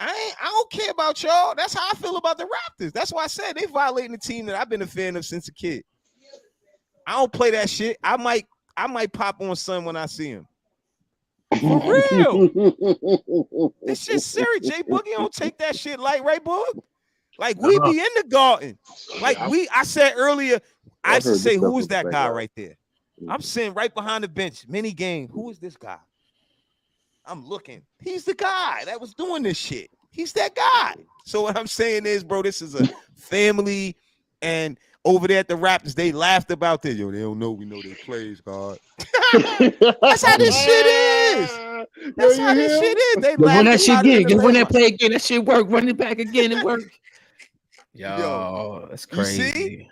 I don't care about y'all. That's how I feel about the Raptors. That's why I said they violating the team that I've been a fan of since a kid. I don't play that shit. I might pop on Son when I see him. For real. This shit's serious. Jay Boogie don't take that shit light, right, Boog? Like we be in the garden. Like I said earlier, I used to heard say, this who stuff is that from guy Bengals. right there? I'm sitting right behind the bench, mini game. Who is this guy? I'm looking. He's the guy that was doing this shit. He's that guy. So what I'm saying is, bro, this is a family, and over there at the Raptors, they laughed about this. Yo, they don't know. We know they plays, God. That's how this shit is. That's how this shit is. They Run that laughed shit about it in again. Run that Atlanta. play again. That shit work. Run it back again. It work. Yo, That's you crazy. see?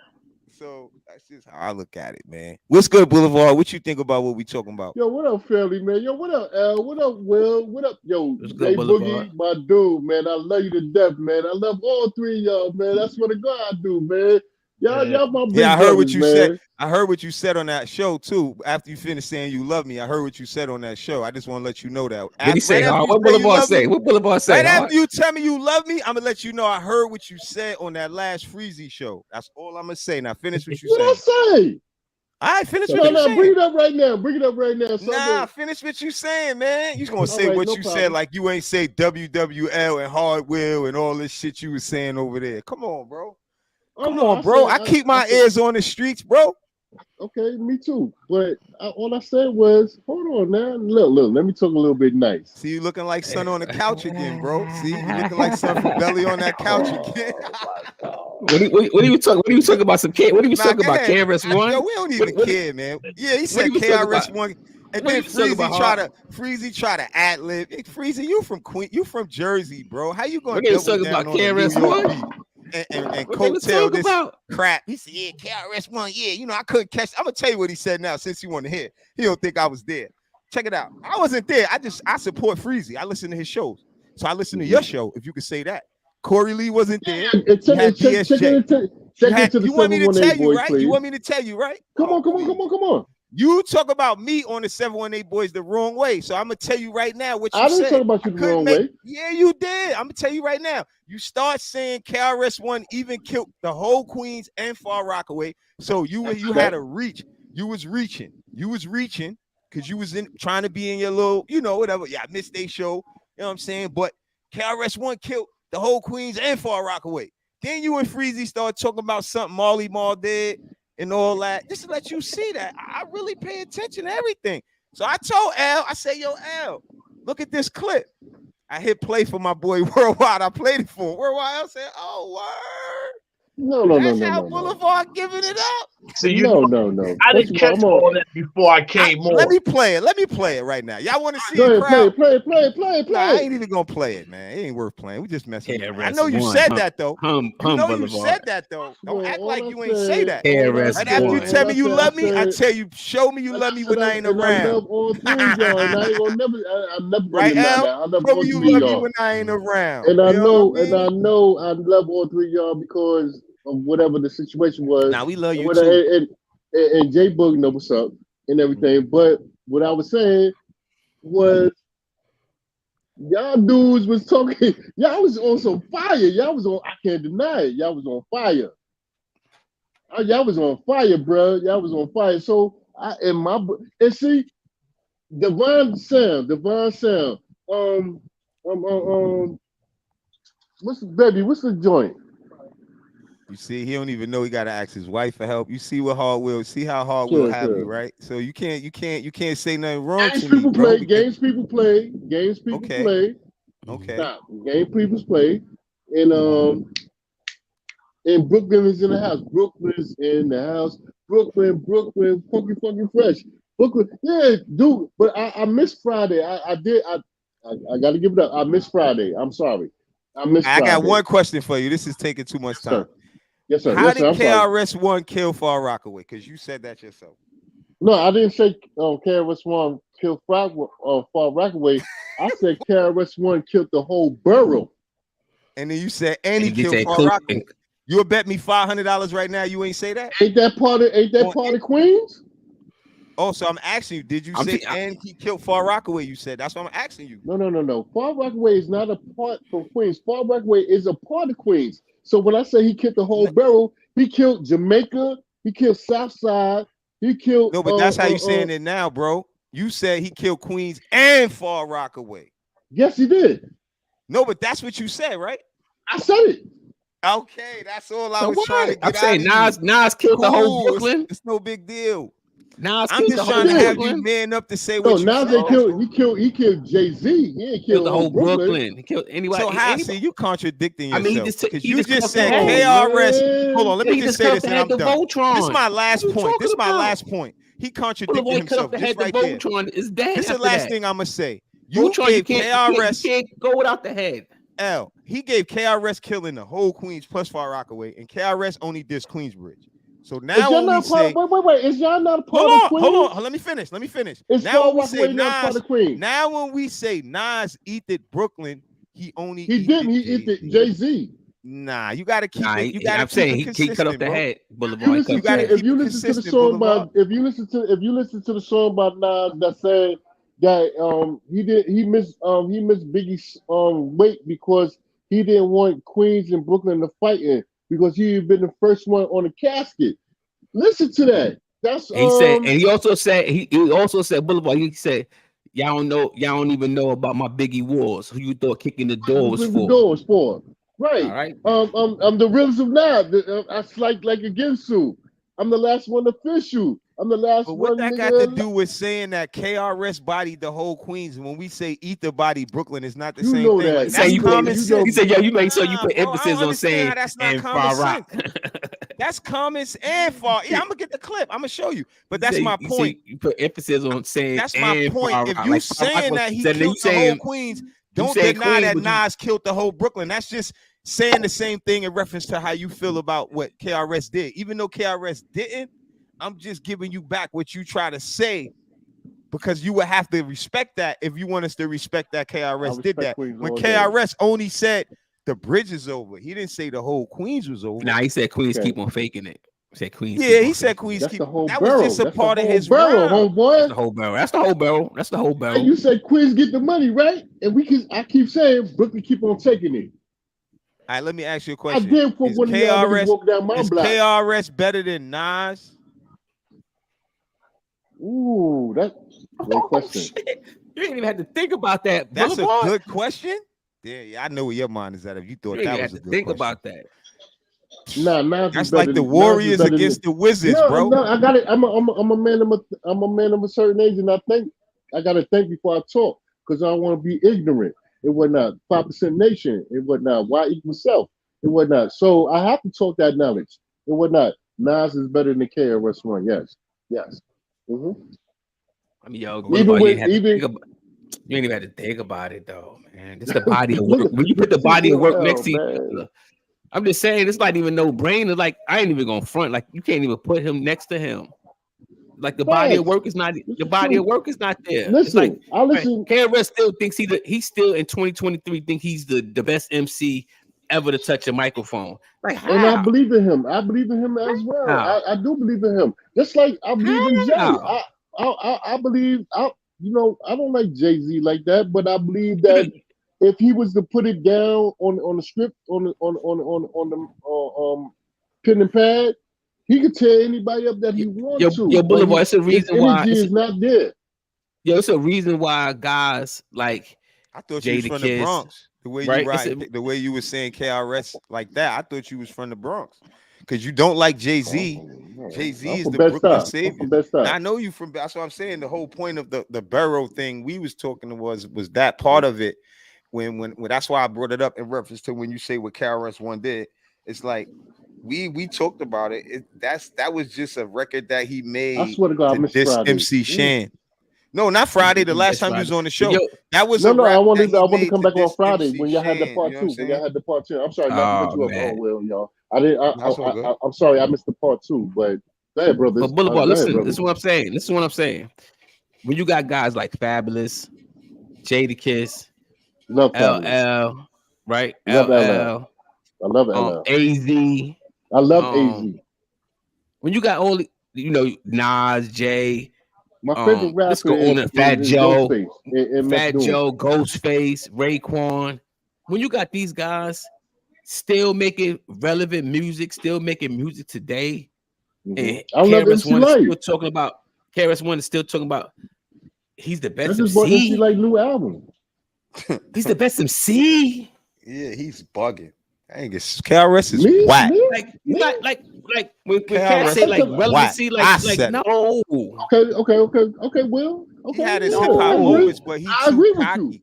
So that's just how I look at it, man. What's good, Boulevard? What you think about what we talking about? Yo, what up, family, man? Yo, what up, Al? What up, Will? What up, yo? What's Jay good, Boulevard? Boogie, my dude, man. I love you to death, man. I love all three of y'all, man. That's what a God I do, man. Y'all my big Yeah, I heard what brothers, you man. said. I heard what you said on that show too. After you finished saying you love me, I heard what you said on that show. I just want to let you know that. What he say? Right after you What say you Boulevard love say? me, What Boulevard say? right after you tell me you love me, I'm gonna let you know I heard what you said on that last Freezy show. That's all I'm gonna say. Now finish what you What I saying. say? All right, finish what No, you no, saying. bring it up right now. Bring it up right now. Nah, finish what you saying, man. You gonna say right, what no you said problem. like you ain't say WWL and Hardwill and all this shit you was saying over there. Come on, bro. Come on, bro. I keep my ears on the streets, bro. Okay, me too. But all I said was, hold on now. Look, let me talk a little bit nice. See, you looking like son on the couch again, bro. See, you looking like son from Belly on that couch again. What are you talking? What are you talking about? Some kid? What are you talking about? KRS One? Yo, we don't even care, man. Yeah, he said you talking KRS about? One, and What then you talking about, Freezy try to ad lib. Hey, Freezy, you from Queen? You from Jersey, bro? How you gonna What are you double talking down about? on the New KRS York One? beat and What they was coattail talking this about? crap? He said, "Yeah, KRS One. Yeah, you know, I couldn't catch." I'm gonna tell you what he said now, since you want to hear. He don't think I was there. Check it out. I wasn't there. I support Freezy. I listen to his shows, so I listen to your show. If you could say that. Corey Lee wasn't there. You had DSJ. Check into the You want me to 718 tell you, boys, right? please. You want me to tell you, right? Come on. You talk about me on the 718 boys the wrong way. So I'm gonna tell you right now what you I didn't said. talk about you the wrong way. Yeah, you did. I'm gonna tell you right now. You start saying KRS-One even killed the whole Queens and Far Rockaway. So you had a reach. You was reaching because you was trying to be in your little, whatever. Yeah, I missed their show. You know what I'm saying? But KRS-One killed the whole Queens and Far Rockaway. Then you and Freezy start talking about something Marley Marl did and all that. Just to let you see that I really pay attention to everything. So I told Al, I said, yo, Al, look at this clip. I hit play for my boy Worldwide. I played it for him. Worldwide, I said, oh, word. No. That's how Boulevard giving it up. See, no. I didn't catch all that before I came on. Let me play it right now. Y'all want to see Go it, ahead, crowd? play it. Nah, I ain't even gonna play it, man. It ain't worth playing. We just messing. I know you said that though. You said that though. Don't act like you ain't say that. Right after you tell me you love me, I tell you, show me you love me when I ain't around. I love all three of y'all, and I ain't gonna never. I'm never right, gonna deny Al? that. I love Show all me three you of love me y'all. when I ain't around. And I know, I love all three of y'all because of whatever the situation was. Now we love you too. And Jay Boog know what's up and everything. But what I was saying was, y'all dudes was talking. Y'all was on some fire. Y'all was on. I can't deny it. Y'all was on fire. Y'all was on fire, bro. Y'all was on fire. So and see, Divine Sound. What's the joint? You see, he don't even know he gotta ask his wife for help. You see what Hard will see how Hard will have you, right? So you can't say nothing wrong to me, bro. Games people play. Okay. Stop. Game people play. And Brooklyn is in the house. Brooklyn's in the house. Brooklyn, funky fresh. Brooklyn, yeah, dude. But I missed Friday. I got to give it up. I missed Friday. I'm sorry. I got one question for you. This is taking too much time. Yes, sir. How did KRS-One kill Far Rockaway? Because you said that yourself. No, I didn't say KRS-One killed Far Rockaway. I said KRS-One killed the whole borough. And then you said he killed Far Rockaway. You'll bet me $500 right now. You ain't say that. Ain't that part of Queens? Oh, so I'm asking you. Did you say and he killed Far Rockaway? You said that's what I'm asking you. No. Far Rockaway is not a part from Queens. Far Rockaway is a part of Queens. So when I say he killed the whole barrel, he killed Jamaica. He killed Southside. He killed. No, but that's how you saying it now, bro. You said he killed Queens and Far Rockaway. Yes, he did. No, but that's what you said, right? I said it. Okay, that's all I So was trying to what? I'm get out saying of you. Nas killed the whole Cool. Brooklyn. It's no big deal. Nas I'm killed the just whole trying to have you Brooklyn. man up to say No, what you Nas said. ain't That's killed. all. He killed Jay-Z. He ain't Killed killed the whole Brooklyn. Brooklyn. He killed anybody. So how? anybody. See, you contradicting I yourself. mean, he just took. Because He you just just cut said off the head. KRS. Hold on, let me He just just say cut this off and the I'm head to done. Voltron. This is my last What you point. This is talking my about? last point. He contradicted Boy cut off himself the just head right to there. Voltron. Is dead. This is the after last that. thing I'm gonna say. You Voltron, gave you KRS. can't go without the head. L. He gave KRS killing the whole Queens plus Far Rockaway, and KRS only dissed Queensbridge. So Is now y'all when we not part? say, Wait. Is y'all not a part of Queens? hold on, let me finish. Is Now Far when we say Rockaway not part Nas, of Queens? now when we say Nas eathed Brooklyn, he only He didn't. He Jay-Z. Jay-Z. Nah, you gotta keep Nah, it. You gotta I'm keep saying it he consistent, cut off the bro. head. You Boulevard. listen You gotta to if keep you it listen to the consistent, song Boulevard. by if you listen to the song by Nas that said that he missed Biggie's weight because he didn't want Queens and Brooklyn to fight in because he had been the first one on the casket. Listen to that. That's He said, and he also said Boulevard. He said, y'all don't even know about my Biggie wars. Who you thought kicking the door was the for? doors for. Right. All right. I'm the realest of now. That's like against you. I'm the last one to fish you. I'm the last But one. what that got to do with saying that KRS bodied the whole Queens? When we say ether body Brooklyn, it's not the You same know thing. that. Like, You that's know- common you sense. know- He said, yo, you make sure you put bro, I emphasis don't on understand saying how that's not and common Far Rock. That's common and far. Yeah, I'm gonna get the clip. I'm gonna show you. But that's He my said- he said point. You put emphasis on saying That's my and point. Far If Rock. you Like, Far Rock saying was- that he said, killed you the whole saying- Queens, you don't saying deny Queens, that but you- Nas killed the whole Brooklyn. That's just saying the same thing in reference to how you feel about what KRS did. Even though KRS didn't, I'm just giving you back what you try to say, because you would have to respect that if you want us to respect that KRS did that. Queens When all day. KRS only said the bridge is over, he didn't say the whole Queens was over. Nah, he said Queens Okay. keep on faking it. He said Queens. Yeah, keep he on said faking Queens That's keep. the whole That barrel. was just a That's the part of whole his barrel, rhyme. it. homeboy. That's the whole barrel. That's the whole barrel. That's the whole Hey, barrel. you said Queens get the money, right? And I keep saying Brooklyn keep on taking it. All right, let me ask you a I question. did for Is one of y'all niggas KRS, walk down my is block. KRS better than Nas? Ooh, that's a great question. Shit. You ain't even had to think about that. That's Boulevard. a good question. Yeah, I know where your mind is at. If you thought You ain't that even was had a to good think question. about that. Nah, Nas is That's better like the than- Nas is Warriors better against than, the Wizards, bro. No, I got it. I'm a man of a certain age, and I gotta think before I talk because I don't want to be ignorant. It was not 5% nation. It was not Y equals self. It was not. So I have to talk that knowledge. It was not. Nas is better than KRS One. Yes. Mm-hmm. I mean, yo, Even Boulevard, with- you ain't even had to think about it though, man. It's the body of work. When you put the body of work next to each other, I'm just saying it's not even no brainer. Like I ain't even gonna front. Like you can't even put him next to him. Like the body of Facts. work is not. This The is body true. of work is not there. Listen, it's like I listen. KRS still thinks he's still in 2023 think he's the best MC ever to touch a microphone. Like how? And I believe in him. I believe in him as well. How? I do believe in him. Just like I believe in Jay. How? I believe. I don't like Jay-Z like that, but I believe that if he was to put it down on the script on the pen and pad, he could tear anybody up that he wants to. Your Boulevard. But It's a his reason why. energy is not there. It's a reason why guys like I thought you was Jada from Kiss, the Bronx. The way right? you ride, the way you was saying KRS like that, I thought you was from the Bronx. Because you don't like Jay-Z. Jay-Z I'm is from the Bed-Stuy. Brooklyn I'm savior. from Bed-Stuy. Now, I know you from. That's what I'm saying. The whole point of the Barrow thing we was talking was that part of it. When that's why I brought it up in reference to when you say what KRS One did. It's like we talked about it. That was just a record that he made. I swear to God, I miss this Friday. MC Shan. No, not Friday. The last time you was on the show, that was No, a rap I want that he to made come to back on this Friday MC when y'all had the Shan, part you know two. what I'm When y'all saying? had the part two. I'm sorry not to cut you up. man. Oh well, y'all. I didn't. That's all good. I'm sorry. I missed the part two. But go ahead, brothers. But Boulevard, Go ahead, listen, brothers. this is what I'm saying. When you got guys like Fabulous, Jada Kiss, Love Fabulous. LL, right? Love LL. I love LL. AZ. I love AZ. When you got all Nas, Jay, My favorite rapper let's go on is Fat Joe, Ghostface and Fat Meth Doom. Joe, Ghostface, Raekwon. When you got these guys still making relevant music, still making music today, and I love MC KRS-One is Light. still talking about KRS-One is still talking about he's the I best just bought MC MC. Light new album. He's the best MC. Yeah, he's bugging. I ain't get KRS is Me? whack. Me? Like you got like when KRS cats say like is relevancy, whack. I like said no. Okay, Will. he Okay, had his yeah, hip hop I agree. moments, but he I too agree with cocky.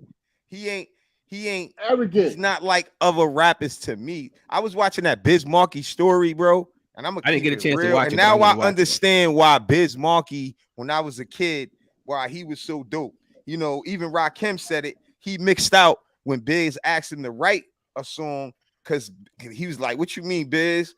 you. He ain't Arrogant. he's not like other rappers to me. I was watching that Biz Markie story, bro, and I'm gonna I didn't keep get a it chance to real. watch And it, but I now wanna I watch it. understand why Biz Markie, when I was a kid, why he was so dope. You know, even Rakim said it. He mixed out when Biz asked him to write a song because he was like, "What you mean, Biz?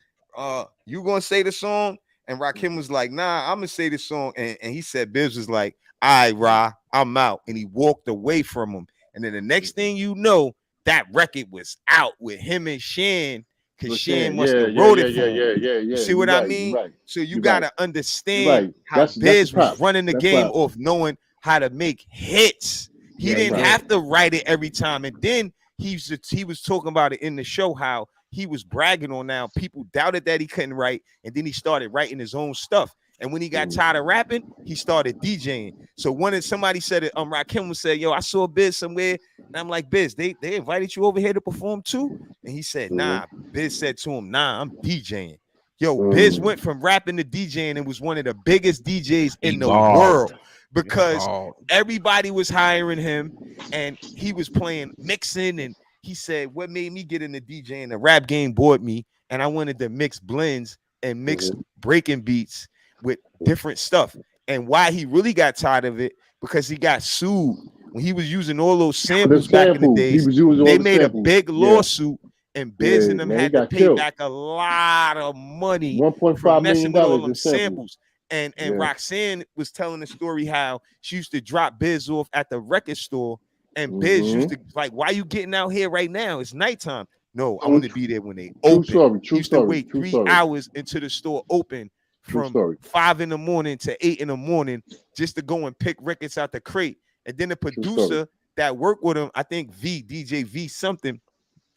You gonna say the song?" And Rakim was like, "Nah, I'm gonna say the song." And he said, Biz was like, "All right, Ra, I'm out." And he walked away from him. And then the next thing you know, that record was out with him and Shan, because Shan must have wrote it for him. Yeah. You see what I mean? Right. So you You're gotta right. understand Right. how That's Biz the was props. running the That's game props. off knowing how to make hits. He Yeah, didn't right. have to write it every time. And then he was talking about it in the show how he was bragging on now. People doubted that he couldn't write, and then he started writing his own stuff. And when he got tired of rapping, he started DJing. So when somebody said it, Rakim would say, "Yo, I saw Biz somewhere," and I'm like, "Biz, they invited you over here to perform too?" And he said, "Nah." Biz said to him, "Nah, I'm DJing." Yo, Biz went from rapping to DJing and was one of the biggest DJs in the world because everybody was hiring him and he was playing mixing. And he said, "What made me get into DJing? The rap game bored me, and I wanted to mix blends and mix breaking beats with different stuff." And why he really got tired of it, because he got sued when he was using all those samples back in the days. They made a big lawsuit, and Biz and them had to pay back a lot of money for messing with all them samples. And Roxanne was telling the story how she used to drop Biz off at the record store, and Biz used to like, "Why you getting out here right now? It's nighttime." "No, I want to be there when they open." He used to wait 3 hours into the store open from 5 in the morning to 8 in the morning just to go and pick records out the crate. And then the producer that worked with him, I think DJ V something,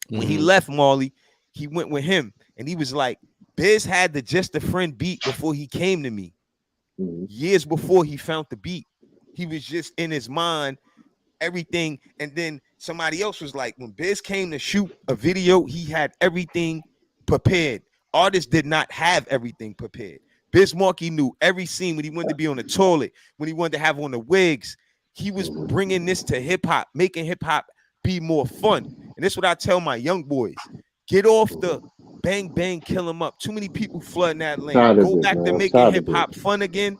when he left Marley, he went with him, and he was like, "Biz had the Just a Friend beat before he came to me. Years before he found the beat. He was just in his mind, everything." And then somebody else was like, when Biz came to shoot a video, he had everything prepared. Artists did not have everything prepared. Biz Markie knew every scene when he wanted to be on the toilet, when he wanted to have on the wigs. He was bringing this to hip hop, making hip hop be more fun. And this is what I tell my young boys: get off the bang, bang, kill him up. Too many people flooding that lane. Go back to making hip hop fun again.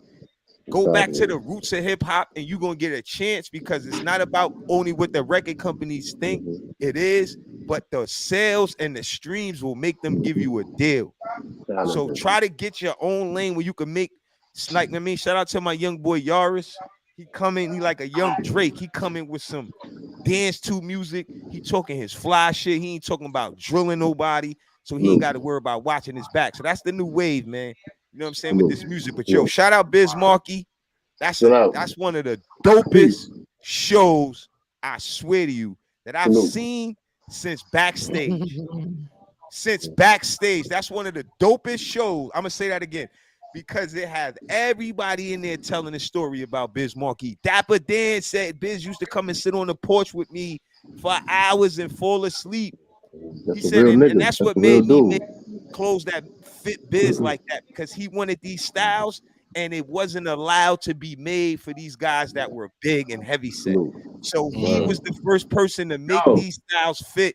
Go back to the roots of hip hop, and you're going to get a chance, because it's not about only what the record companies think it is, but the sales and the streams will make them give you a deal. So try to get your own lane where you can make, like, I mean, shout out to my young boy Yaris. He coming, he like a young Drake. He coming with some dance to music. He talking his fly shit. He ain't talking about drilling nobody. So he ain't got to worry about watching his back. So that's the new wave, man. You know what I'm saying, with this music. But yo, shout out Biz Markie. That's one of the dopest shows, I swear to you, that I've seen since Backstage. Since Backstage. That's one of the dopest shows. I'm gonna say that again, because it has everybody in there telling a story about Biz Markie. Dapper Dan said Biz used to come and sit on the porch with me for hours and fall asleep. He said, and that's what made me make clothes that fit Biz like that, because he wanted these styles and it wasn't allowed to be made for these guys that were big and heavy set. So he was the first person to make these styles fit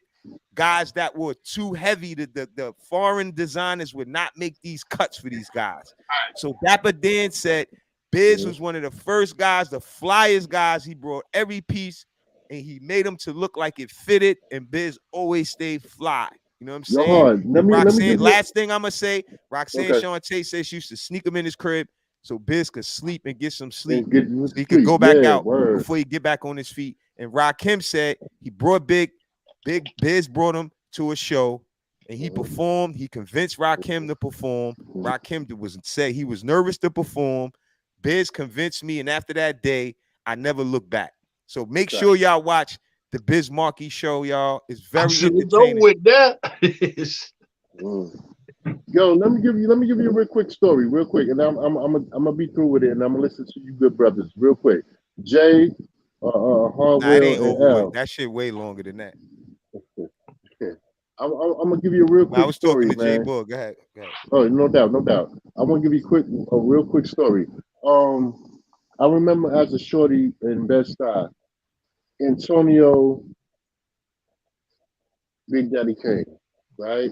guys that were too heavy. The foreign designers would not make these cuts for these guys. So Dapper Dan said Biz was one of the first guys, the flyest guys. He brought every piece and he made them to look like it fitted, and Biz always stayed fly. You know what I'm saying? Roxanne, last thing I'm gonna say, Roxanne Shante says she used to sneak him in his crib so Biz could sleep and get some sleep, so he could go back out before he get back on his feet. And Rakim said he brought Big Biz brought him to a show and he performed. He convinced Rakim to perform. Rakim said he was nervous to perform. Biz convinced me, and after that day, I never looked back. So make sure y'all watch the Biz Markie show, y'all. It's very entertaining. With that. Yo, let me give you a real quick story, real quick, and I'm gonna be through with it, and I'm gonna listen to you good brothers, real quick. Jay, Hardwell, it ain't and over L. with. That shit way longer than that. I'm gonna give you a real quick I was story, talking to J man. Boog. Go ahead. Oh, no doubt. I want to give you a real quick story. I remember as a shorty in Bed-Stuy, Antonio, Big Daddy Kane, right,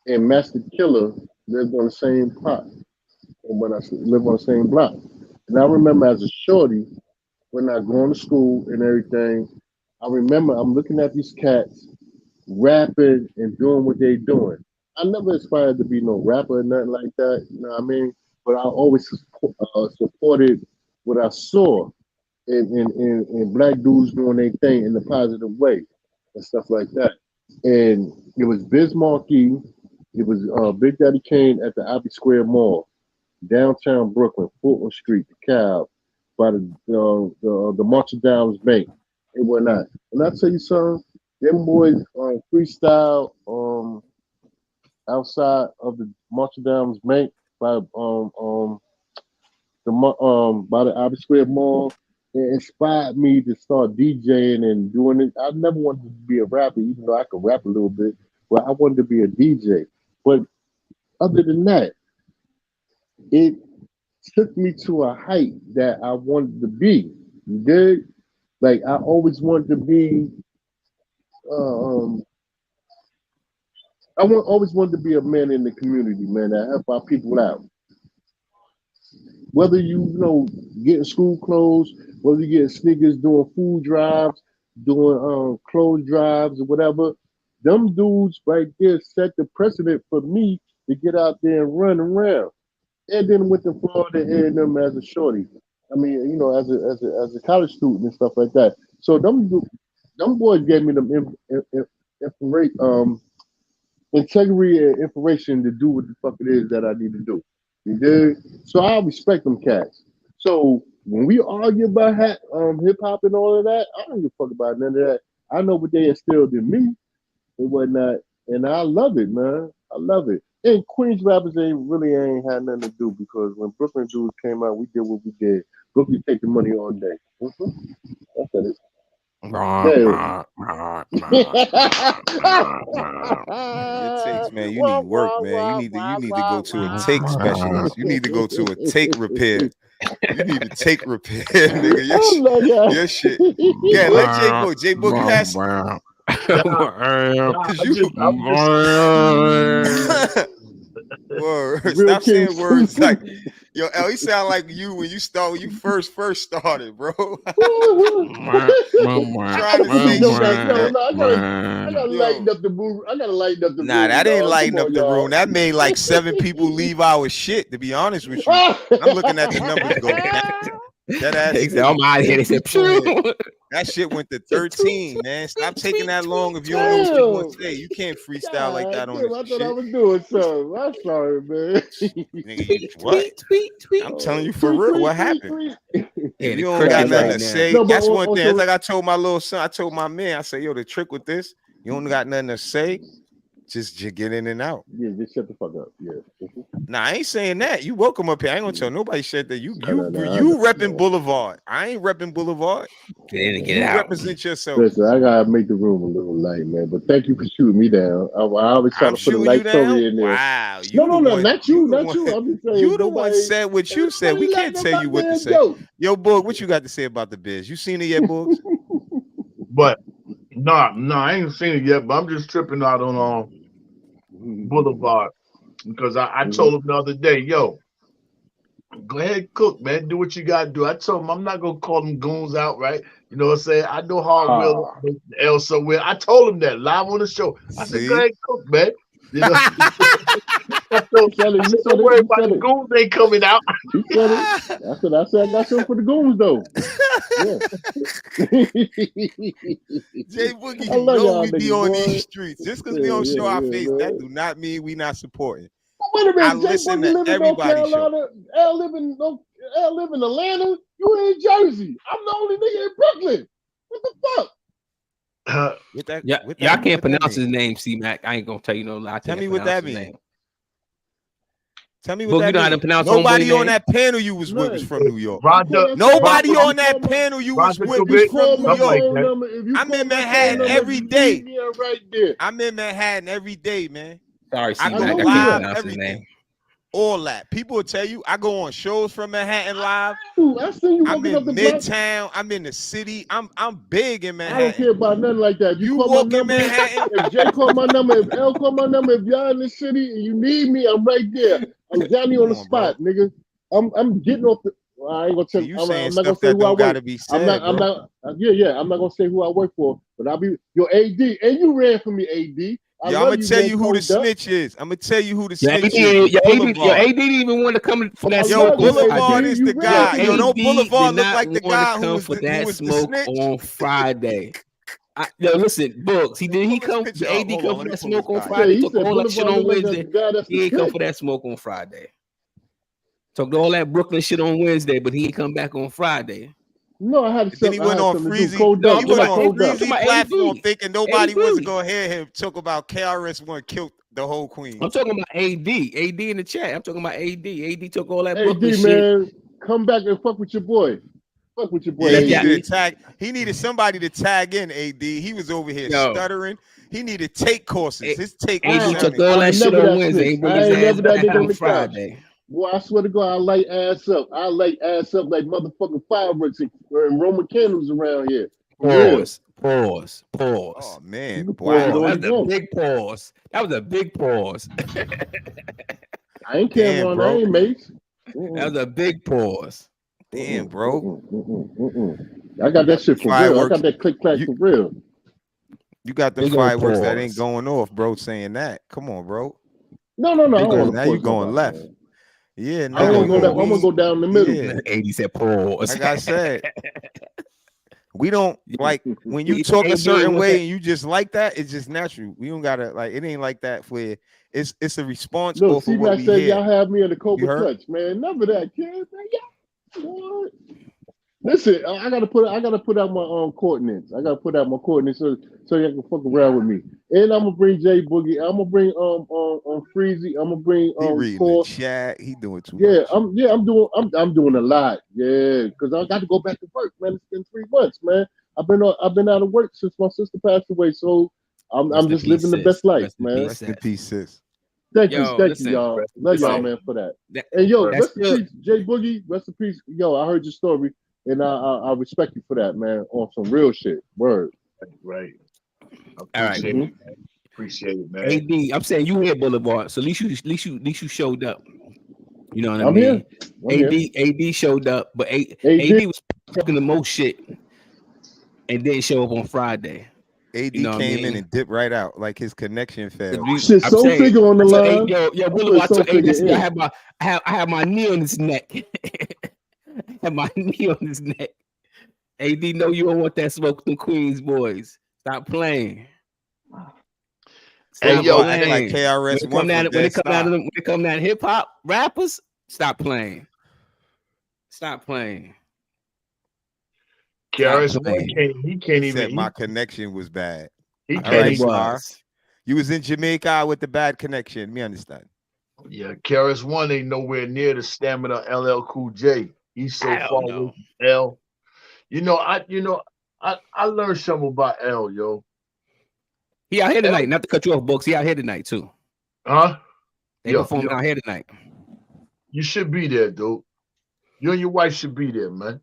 and Master Killer lived on the same plot, and when I lived on the same block, and I remember as a shorty when I going to school and everything, I remember I'm looking at these cats rapping and doing what they doing. I never aspired to be no rapper or nothing like that, you know what I mean? But I always supported what I saw in black dudes doing their thing in a positive way and stuff like that. And it was Biz Markie, it was Big Daddy Kane at the Abbey Square Mall, downtown Brooklyn, Fulton Street, the Cab, by the Marshall Downs Bank and whatnot. And I tell you something, them boys freestyle outside of the Marshall Downs Bank by the Abbey Square Mall. It inspired me to start DJing and doing it. I never wanted to be a rapper, even though I could rap a little bit, but I wanted to be a DJ. But other than that, it took me to a height that I wanted to be. You dig? Like I always wanted to be. Always wanted to be a man in the community, man, that help our people out. Whether you getting school clothes, whether you getting sneakers, doing food drives, doing clothes drives or whatever, them dudes right there set the precedent for me to get out there and run around. And then went to Florida and them as a shorty. I mean, as a college student and stuff like that. So them boys gave me them integrity and information to do what the fuck it is that I need to do. You dig? So I respect them cats. So when we argue about hip hop and all of that, I don't give a fuck about none of that. I know what they instilled in me and whatnot, and I love it, man. I love it. And Queens rappers ain't had nothing to do because when Brooklyn dudes came out, we did what we did. Brooklyn take the money all day. That's it. It takes, man. You need work, man. You need to go to a take specialist. You need to go to a take repair. You need to take repair, nigga. Your shit. Yeah, let J Boog, you had some. Stop saying words like yo, L. You sound like you when you first started, bro. Trying to say I gotta lighten up the room. Nah, that ain't lighten up the room. That made like 7 people leave our shit. To be honest with you, I'm looking at the numbers go down. That ass. I'm out of here. They said, that shit went to 13, man. Stop taking that long if you don't know what you want to say. You can't freestyle like that on this I thought shit. I was doing something. I'm sorry, man. Nigga, what? I'm telling you for real, what happened? You don't got nothing to say. That's one thing. It's like I told my little son, I told my man, I said, yo, the trick with this, you don't got nothing to say. Just get in and out. Yeah, just shut the fuck up. Yeah. Nah, I ain't saying that. You welcome up here. I ain't gonna tell nobody shit that you repping Boulevard. I ain't repping Boulevard. Get out. Represent yourself. Listen, I gotta make the room a little light, man. But thank you for shooting me down. I always try to put a light story in there. Wow. No, not you. I'm just saying. You the one said what you said. We can't tell you what to say. Yo, Boog, what you got to say about the biz? You seen it yet, Boog? But nah, I ain't seen it yet. But I'm just tripping out on Boulevard because I told him the other day, yo, go ahead, cook, man. Do what you gotta do. I told him I'm not gonna call them goons out, right? You know what I'm saying? I know hard will L so well. I told him that live on the show. I said, go ahead, cook, man. You know, don't worry about the goons ain't coming out. You said it. I said I got something for the goons though. Yeah. Jay Boogie, you know we be on these streets. Just because we don't show our face, that do not mean we not supporting. Wait a minute, I listen to everybody's show. L live in Atlanta. You in Jersey. I'm the only nigga in Brooklyn. What the fuck? Y'all can't pronounce his name, C-Mac. I ain't gonna tell you no lie. Tell me what that means. Tell me what Book, that you know how to means. pronounce Nobody homeboy on name? that panel you was with was None. from New York. Rhonda, Nobody Rhonda, on that panel you was Rhonda with could was You be- call from my New something like York. phone that. number. If you I'm call in my Manhattan phone number, every you day. need me, I'm right there. I'm in Manhattan every day, man. Sorry, I CJ, go I know can't you live, pronounce his everything. name. All that. People will tell you I go on shows from Manhattan live. Ooh, I seen you I'm walking in up the block. Midtown. I'm in the city. I'm big in I don't Manhattan. care about nothing like that. If you You call my walk in number, Manhattan. if Jay call my number, if L call my number, if y'all in the city and you need me, I'm right there. I'm Johnny on the Come on, spot, nigga. I'm getting off the. I ain't gonna tell. See, you I'm saying not gonna stuff say that who I don't work. gotta be I'm said, not. bro. Yeah. I'm not gonna say who I work for, but I'll be your AD, and you ran for me, AD. I Yo, I'm love gonna you, tell man. you who the Code up. snitch is. I'm gonna tell you who the Your snitch AD, is. your AD, your Boulevard. AD didn't even want to come for that I Yo, smoke love you, on Boulevard Friday. is You the ran guy. for Yo, me. no AD Boulevard did look not like the want to guy who come was for the, who that was the smoke snitch. on Friday. Yo, listen, Books. Did he Pull his come? picture Did up. AD Hold come on, for let me that pull this smoke on guy. Yeah, Friday? he Took said all that shit Boulevard on look like Wednesday. that guy that's He the ain't come snitch. for that smoke on Friday. Took all that Brooklyn shit on Wednesday, but he ain't come back on Friday. No, I had Then he something. I went had on something to do. Freezy. Code No, up. He I'm What went talking up, on about code up? AD. Freezy platform AD. thinking nobody wasn't gonna hear him talk about KRS-One killed the whole Queen. I'm talking about AD. AD in the chat. I'm talking about AD. AD took all that Hey, Brooklyn D, shit. man, come back and fuck with your boy. Fuck with your boy, Yeah, he Left needed AD. to tag. He needed somebody to tag in AD. He was over here Yo, stuttering. He needed take courses. His take was AD took sounding all I that ain't shit never on that Wednesday. snitch. Ain't bring I his ain't ass never that back nigga on on the couch. Friday. Boy, I swear to God, I light ass up. I light ass up like motherfucking fireworks and Roman candles around here. For real. Pause. Oh man, You can pause it Wow, all that you was a want. big pause. That was a big pause. I ain't damn, Cameron. I bro. ain't mates. That was a big pause. Damn, bro. I got that shit for real. I got Fireworks. that click clack You for real. you got the Big old fireworks that ain't pause. going off, bro. Saying that. Come on, bro. No, I Big don't want old. to Now you force going nobody, left. man. Yeah, I now want to go you down. I want to go down the middle. Yeah, 80 said pause. like I said, we don't like when you talk a AD certain was way that- and you just like that. It's just natural. We don't gotta like it. Ain't like that for it's a response Look, off of what C-Mac we said hear. y'all have me in the You Cobra heard? Clutch, man. Never that, kid. Man, yeah. What? Listen, I gotta put out my coordinates. I gotta put out my coordinates so y'all can fuck around with me. And I'm gonna bring Jay Boogie. I'm gonna bring Freezy. I'm gonna bring He reading the Core. chat. He doing too Yeah, much. I'm doing a lot. Yeah, because I got to go back to work, man. It's been 3 months, man. I've been out of work since my sister passed away, so I'm just living the best life, man. Rest in peace, sis. Thank Yo, you, listen, y'all. Love y'all, listen. man, for that. That- And yo, that's rest in good. peace, Jay Boogie. Rest in peace. Yo, I heard your story, and I respect you for that, man. On some real shit. Word. Right. All right. Appreciate it, man. Appreciate it, man. AD, I'm saying you here, Boulevard. So at least you showed up. You know what I I'm mean? here. AD showed up, but AD was talking the most shit and didn't show up on Friday. AD You know what I came in mean? and dipped right out like his connection failed. Shit, I'm so saying- figure on the so, line. yo, I Boulevard. put So, Soul Figure in. I have my knee on his neck. I have my knee on his neck. AD, know you don't want that smoke with them Queens boys. Stop playing. Hey, Stop yo, act like playing. KRS When One it come out of hip hop rappers, stop playing. Stop playing. KRS-One he can't He said even. my connection was bad. He All can't right, It even. Star. was. You was in Jamaica with the bad connection. Me understand. Yeah, KRS-One ain't nowhere near the stamina of LL Cool J. He's so Hell far no. away from L. I learned something about L, yo. He out here tonight. Not to cut you off, Books. He out here tonight too. Huh? They performing out here tonight. You should be there, dude. You and your wife should be there, man.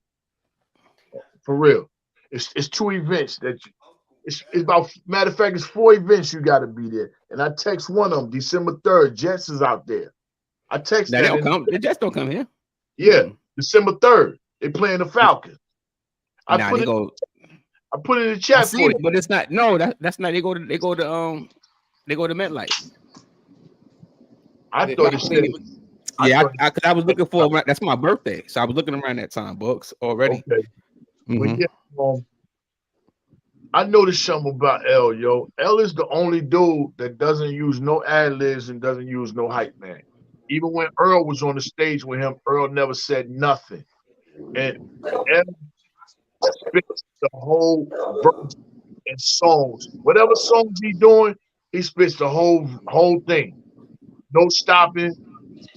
For real. It's 2 events that it's about, matter of fact, it's 4 events you got to be there. And I text one of them, December 3rd. Jets is out there. I text Now they that. don't come. The Jets don't come here. Yeah, December 3rd. They playing the Falcons. I Nah, put they it go. in the I chat see for it, you. but it's not. No, that's not. They go to MetLife. I thought it said. Yeah, I was looking for. That's my birthday, so I was looking around that time, Books already. Okay. Mhm. Well, yeah, I noticed something about L, yo. L is the only dude that doesn't use no ad-libs and doesn't use no hype man. Even when Earl was on the stage with him, Earl never said nothing. And L spits the whole verse and songs. Whatever songs he doing, he spits the whole thing. No stopping.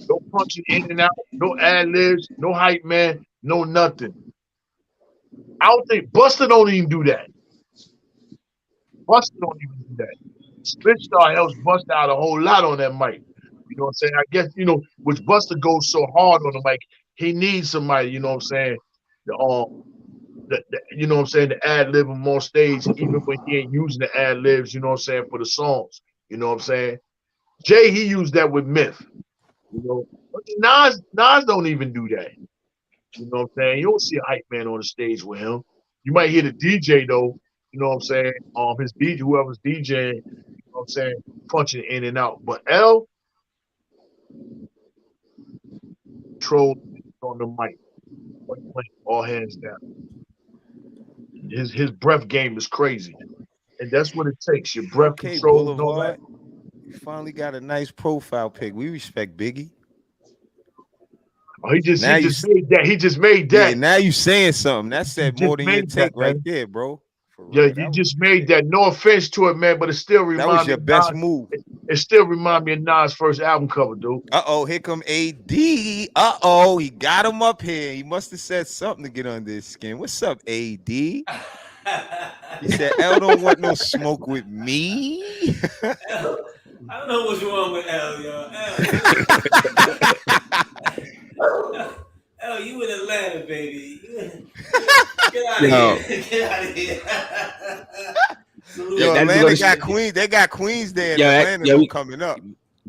No punching in and out, no ad libs, no hype man, no nothing. I don't think Buster don't even do that. Buster don't even do that. Spit Star helps Buster out a whole lot on that mic. You know what I'm saying? I guess, which Buster goes so hard on the mic, he needs somebody, you know what I'm saying, you know what I'm saying, to ad lib him on stage, even when he ain't using the ad libs, you know what I'm saying, for the songs. You know what I'm saying? Jay, he used that with Myth. But Nas don't even do that. You know what I'm saying? You don't see a hype man on the stage with him. You might hear the DJ though, you know what I'm saying? His DJ, whoever's DJing, you know what I'm saying, punching in and out. But L troll on the mic. All hands down. His breath game is crazy. And that's what it takes. Your breath control and all that. You finally got a nice profile pic. We respect Biggie. Oh, he just made that. He just made that. Yeah, now you saying something. That said more than your take right there, bro. Yeah, you just made that. No offense to it, man, but it still reminds me. That was your best move. It still reminds me of Nas' first album cover, dude. Here come AD. He got him up here. He must have said something to get under his skin. What's up, AD? He said, L don't want no smoke with me. L, I don't know what's wrong with L, yo. L, you in Atlanta, baby. Get out of here. Get out of here. Yo, Atlanta got Queens. They got Queens there. Atlanta coming up.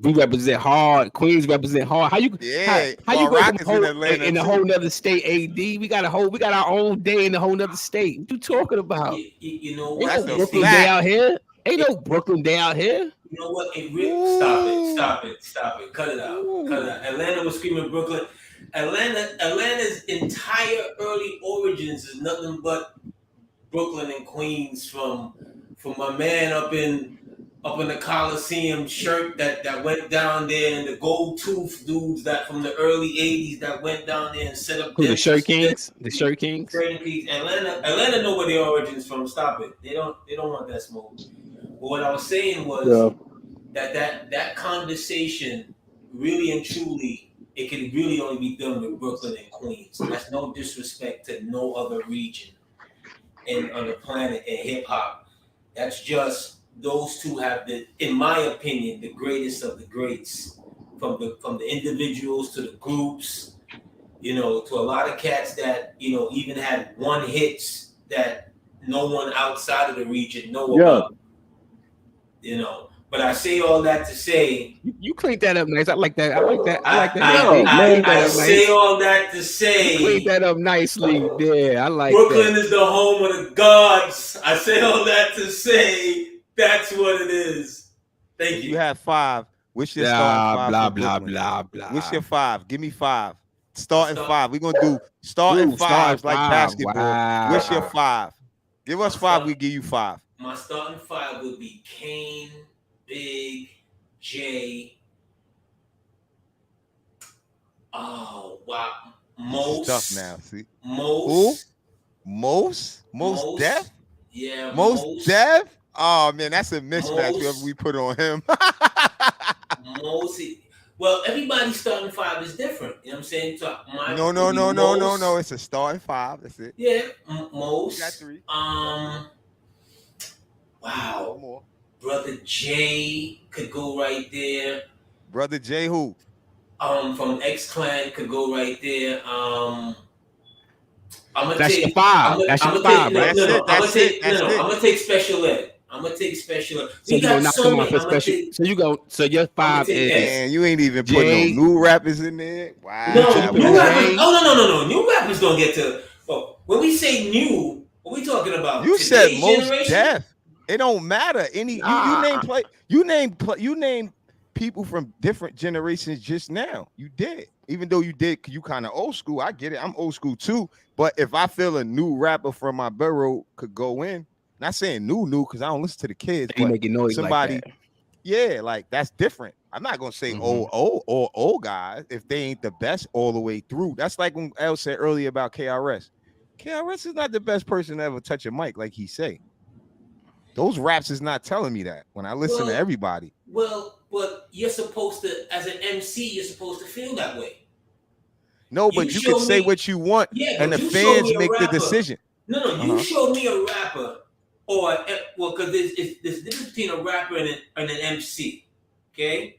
We represent hard. Queens represent hard. How you go in a whole nother state? AD, we got our own day in a whole nother state. What you talking about? You know what? Ain't no Brooklyn day out here. Ain't no Brooklyn day out here. You know what? Stop it. Cut it out. Atlanta was screaming Brooklyn. Atlanta's entire early origins is nothing but Brooklyn and Queens from my man up in the Coliseum shirt that went down there, and the gold tooth dudes that from the early 80s that went down there and set up the Shirt Kings. The Shirt Kings. Atlanta know where the origins from. Stop it. They don't want that smoke. But what I was saying was that conversation really and truly, it can really only be done with Brooklyn and Queens. That's no disrespect to no other region on the planet in hip hop. That's just those two have in my opinion, the greatest of the greats. From the individuals to the groups, to a lot of cats that even had one hits that no one outside of the region know about. But I say all that to say you cleaned that up nice. I like that. I say all that to say you cleaned that up nicely. Yeah, I like Brooklyn that. is the home of the gods. I say all that to say that's what it is. Thank you. You have 5. What's your starting 5? Blah. What's your 5? Give me 5. Starting 5. We're gonna do starting 5s like basketball. Wow. What's your 5? Give us 5. We give you 5. My starting 5 would be Kane, Big, Jay. Oh wow, Most stuff now. See, Most. Who? Most Def. Yeah, Most Def. Oh man, that's a mismatch. Whoever we put on him. Most. Well, everybody's starting 5 is different. You know what I'm saying? So No. It's a starting 5. That's it. Yeah, Most. You got 3. Wow. More. Brother Jay could go right there. Brother Jay who? From X Clan could go right there. That's your 5. That's your 5. That's it. I'm gonna take special ed. So you gonna knock them off for special. So your 5 is. Man, you ain't even putting no new rappers in there. Wow. No, new rappers. No. New rappers don't get to. Well, when we say new, what we talking about? You said Most Def. It don't matter. You name people from different generations just now. You did. Even though you kind of old school. I get it. I'm old school too. But if I feel a new rapper from my borough could go in, not saying new because I don't listen to the kids. They making noise somebody, like that. Yeah, like that's different. I'm not gonna say old guys if they ain't the best all the way through. That's like when El said earlier about KRS. KRS is not the best person to ever touch a mic, like he say. Those raps is not telling me that when I listen to everybody. Well, but you're supposed to, as an MC, you're supposed to feel that way. No, but you can say what you want, and the fans make the decision. No, you show me a rapper, or because there's difference between a rapper and an MC. Okay,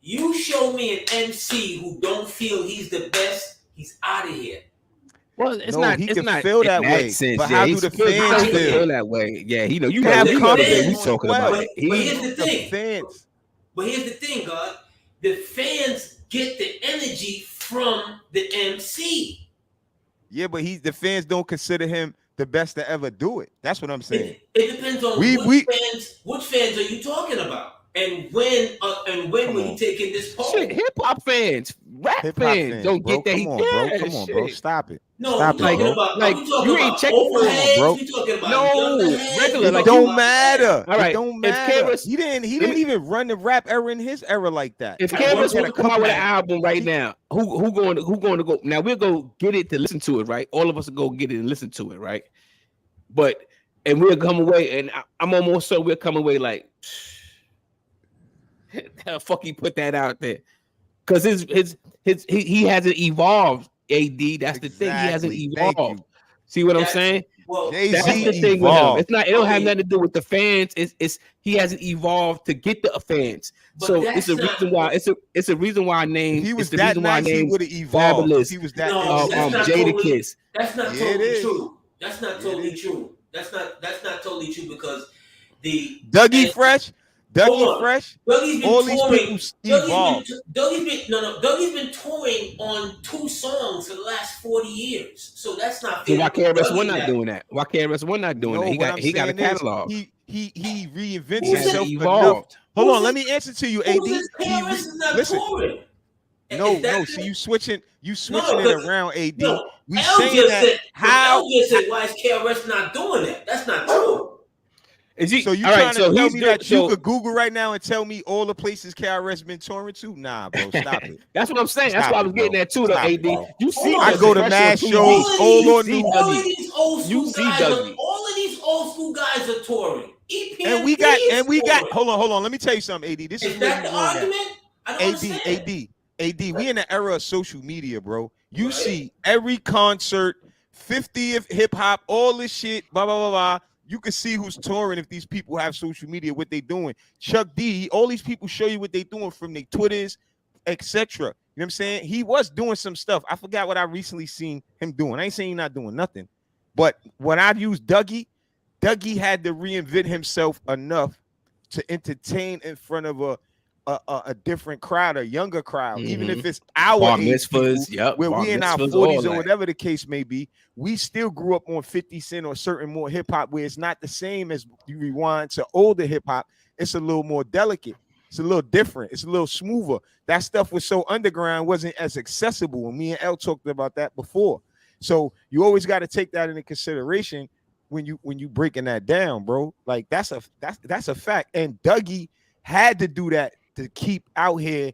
you show me an MC who don't feel he's the best, he's out of here. Well, it's no, not. He it's can not feel that way. Sense, but how do the fans feel that way? Yeah, you know the way we talking about. But here's the thing. Fans. But here's the thing, God. The fans get the energy from the MC. Yeah, but the fans don't consider him the best to ever do it. That's what I'm saying. It depends on which fans are you talking about, and when were you taking this poll? Shit, hip hop fans, rap fans don't bro. get that. Come on, bro. Stop it. No, Stop it, bro. Like you ain't checking for him, bro. Regular. It don't matter. All right, it don't matter. He didn't even run the rap era in his era like that. If Canvas were to come out with an album right now, who going to go? Now we'll go get it to listen to it, right? All of us will go get it and listen to it, right? And we'll come away, and I'm almost certain we'll come away like, how fuck he put that out there? Because he hasn't evolved. AD, that's the thing. He hasn't evolved. See what I'm saying? Well, that's the thing with him. It's not. It don't have nothing to do with the fans. It's he hasn't evolved to get the fans. So it's a reason why. It's a reason why I named. He was the that reason why I nice. He named would have evolved. Fabulous. He was that. Jadakiss. That's not totally true. That's not totally true. That's not totally true because the Dougie Fresh. Fresh. Dougie's been all touring. these people evolved. Dougie's been touring on 2 songs for the last 40 years. So that's not fair. So why KRS-One not doing that? Why KRS-One not doing that? He got a catalog. He reinvented himself enough. Hold on, let me answer to you, AD. Listen. No. So you switching it around, AD. We saying that how? LJ said, why is KRS not doing that? That's not true. So you trying to tell me that you could Google right now and tell me all the places KRS been touring to? Nah, bro, stop it. That's what I'm saying. That's what I was getting at too, though, AD. You see, I go to mad shows all on these old school guys are touring. And we got. Hold on. Let me tell you something, AD. This is that the argument? AD. We in the era of social media, bro. You see every concert, 50th hip hop, all this shit, blah blah blah blah. You can see who's touring if these people have social media, what they doing. Chuck D, all these people show you what they doing from their Twitters, etc. You know what I'm saying? He was doing some stuff. I forgot what I recently seen him doing. I ain't saying he's not doing nothing. But when I used Dougie had to reinvent himself enough to entertain in front of a different crowd, a younger crowd, even if it's our age people, where we in our 40s or whatever the case may be. We still grew up on 50 Cent or certain more hip hop where it's not the same as you rewind to older hip hop. It's a little more delicate. It's a little different. It's a little smoother. That stuff was so underground, wasn't as accessible. And me and L talked about that before. So you always got to take that into consideration when you breaking that down, bro. Like that's a fact. And Dougie had to do that to keep out here.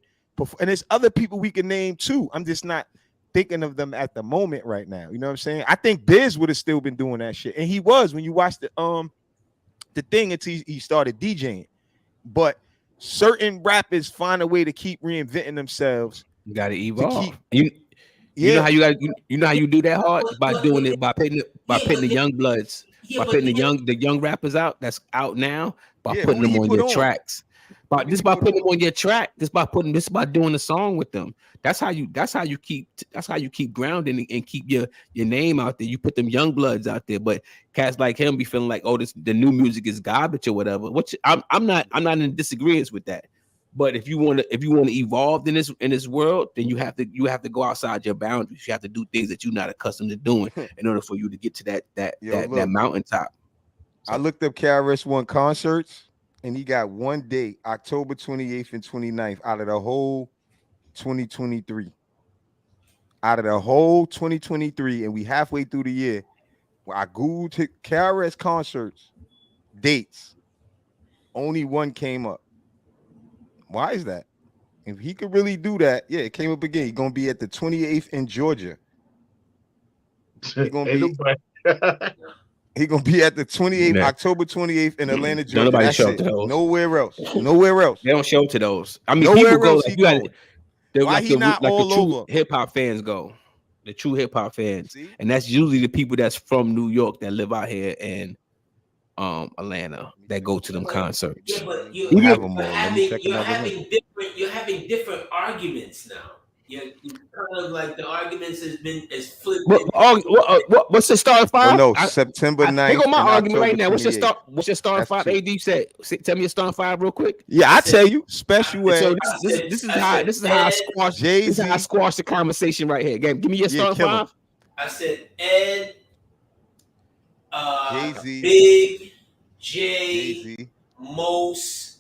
And there's other people we can name too. I'm just not thinking of them at the moment right now. You know what I'm saying? I think Biz would have still been doing that shit. And he was when you watch the thing until he started DJing. But certain rappers find a way to keep reinventing themselves. You gotta evolve. You know how you do that hard? By doing it, by putting the young bloods, by putting the young rappers out that's out now, by putting them on your tracks. By putting them on your track, by doing the song with them. That's how you keep grounding and keep your name out there. You put them young bloods out there, but cats like him be feeling like, oh, the new music is garbage or whatever. Which I'm not in disagreement with that. But if you want to evolve in this world, then you have to go outside your boundaries. You have to do things that you're not accustomed to doing in order for you to get to that mountaintop. So, I looked up KRS-One concerts. And he got one date, October 28th and 29th, out of the whole 2023. Out of the whole 2023, and we halfway through the year. Well, I Googled KRS concerts, dates. Only one came up. Why is that? If he could really do that, it came up again. He's going to be at the 28th in Georgia. He's going to be... He gonna be at the 28th, Yeah. October 28th in Atlanta, Don't Georgia. nobody That's show up it. to those. Nowhere else. Nowhere else. They don't show up to those. I mean, Nowhere people go else like he you got going. they're Why like he the not like the all true over? hip hop fans go. The true hip hop fans. See? And that's usually the people that's from New York that live out here in Atlanta that go to them concerts. Yeah, but I have them all. Let me check you're another link. having different arguments now. You kind of like the arguments is flipped. What's the starting five? Oh no, September 9th. Here go my and argument right October now. What's your 28th. What's your starting That's five? two. AD said. Tell me your starting five real quick. Yeah, I tell you, special ed. So this is how I squash. This is how I squash the conversation right here. Give me your starting five. I said Ed, Jay-Z, Big, Jay, Jay-Z, Mos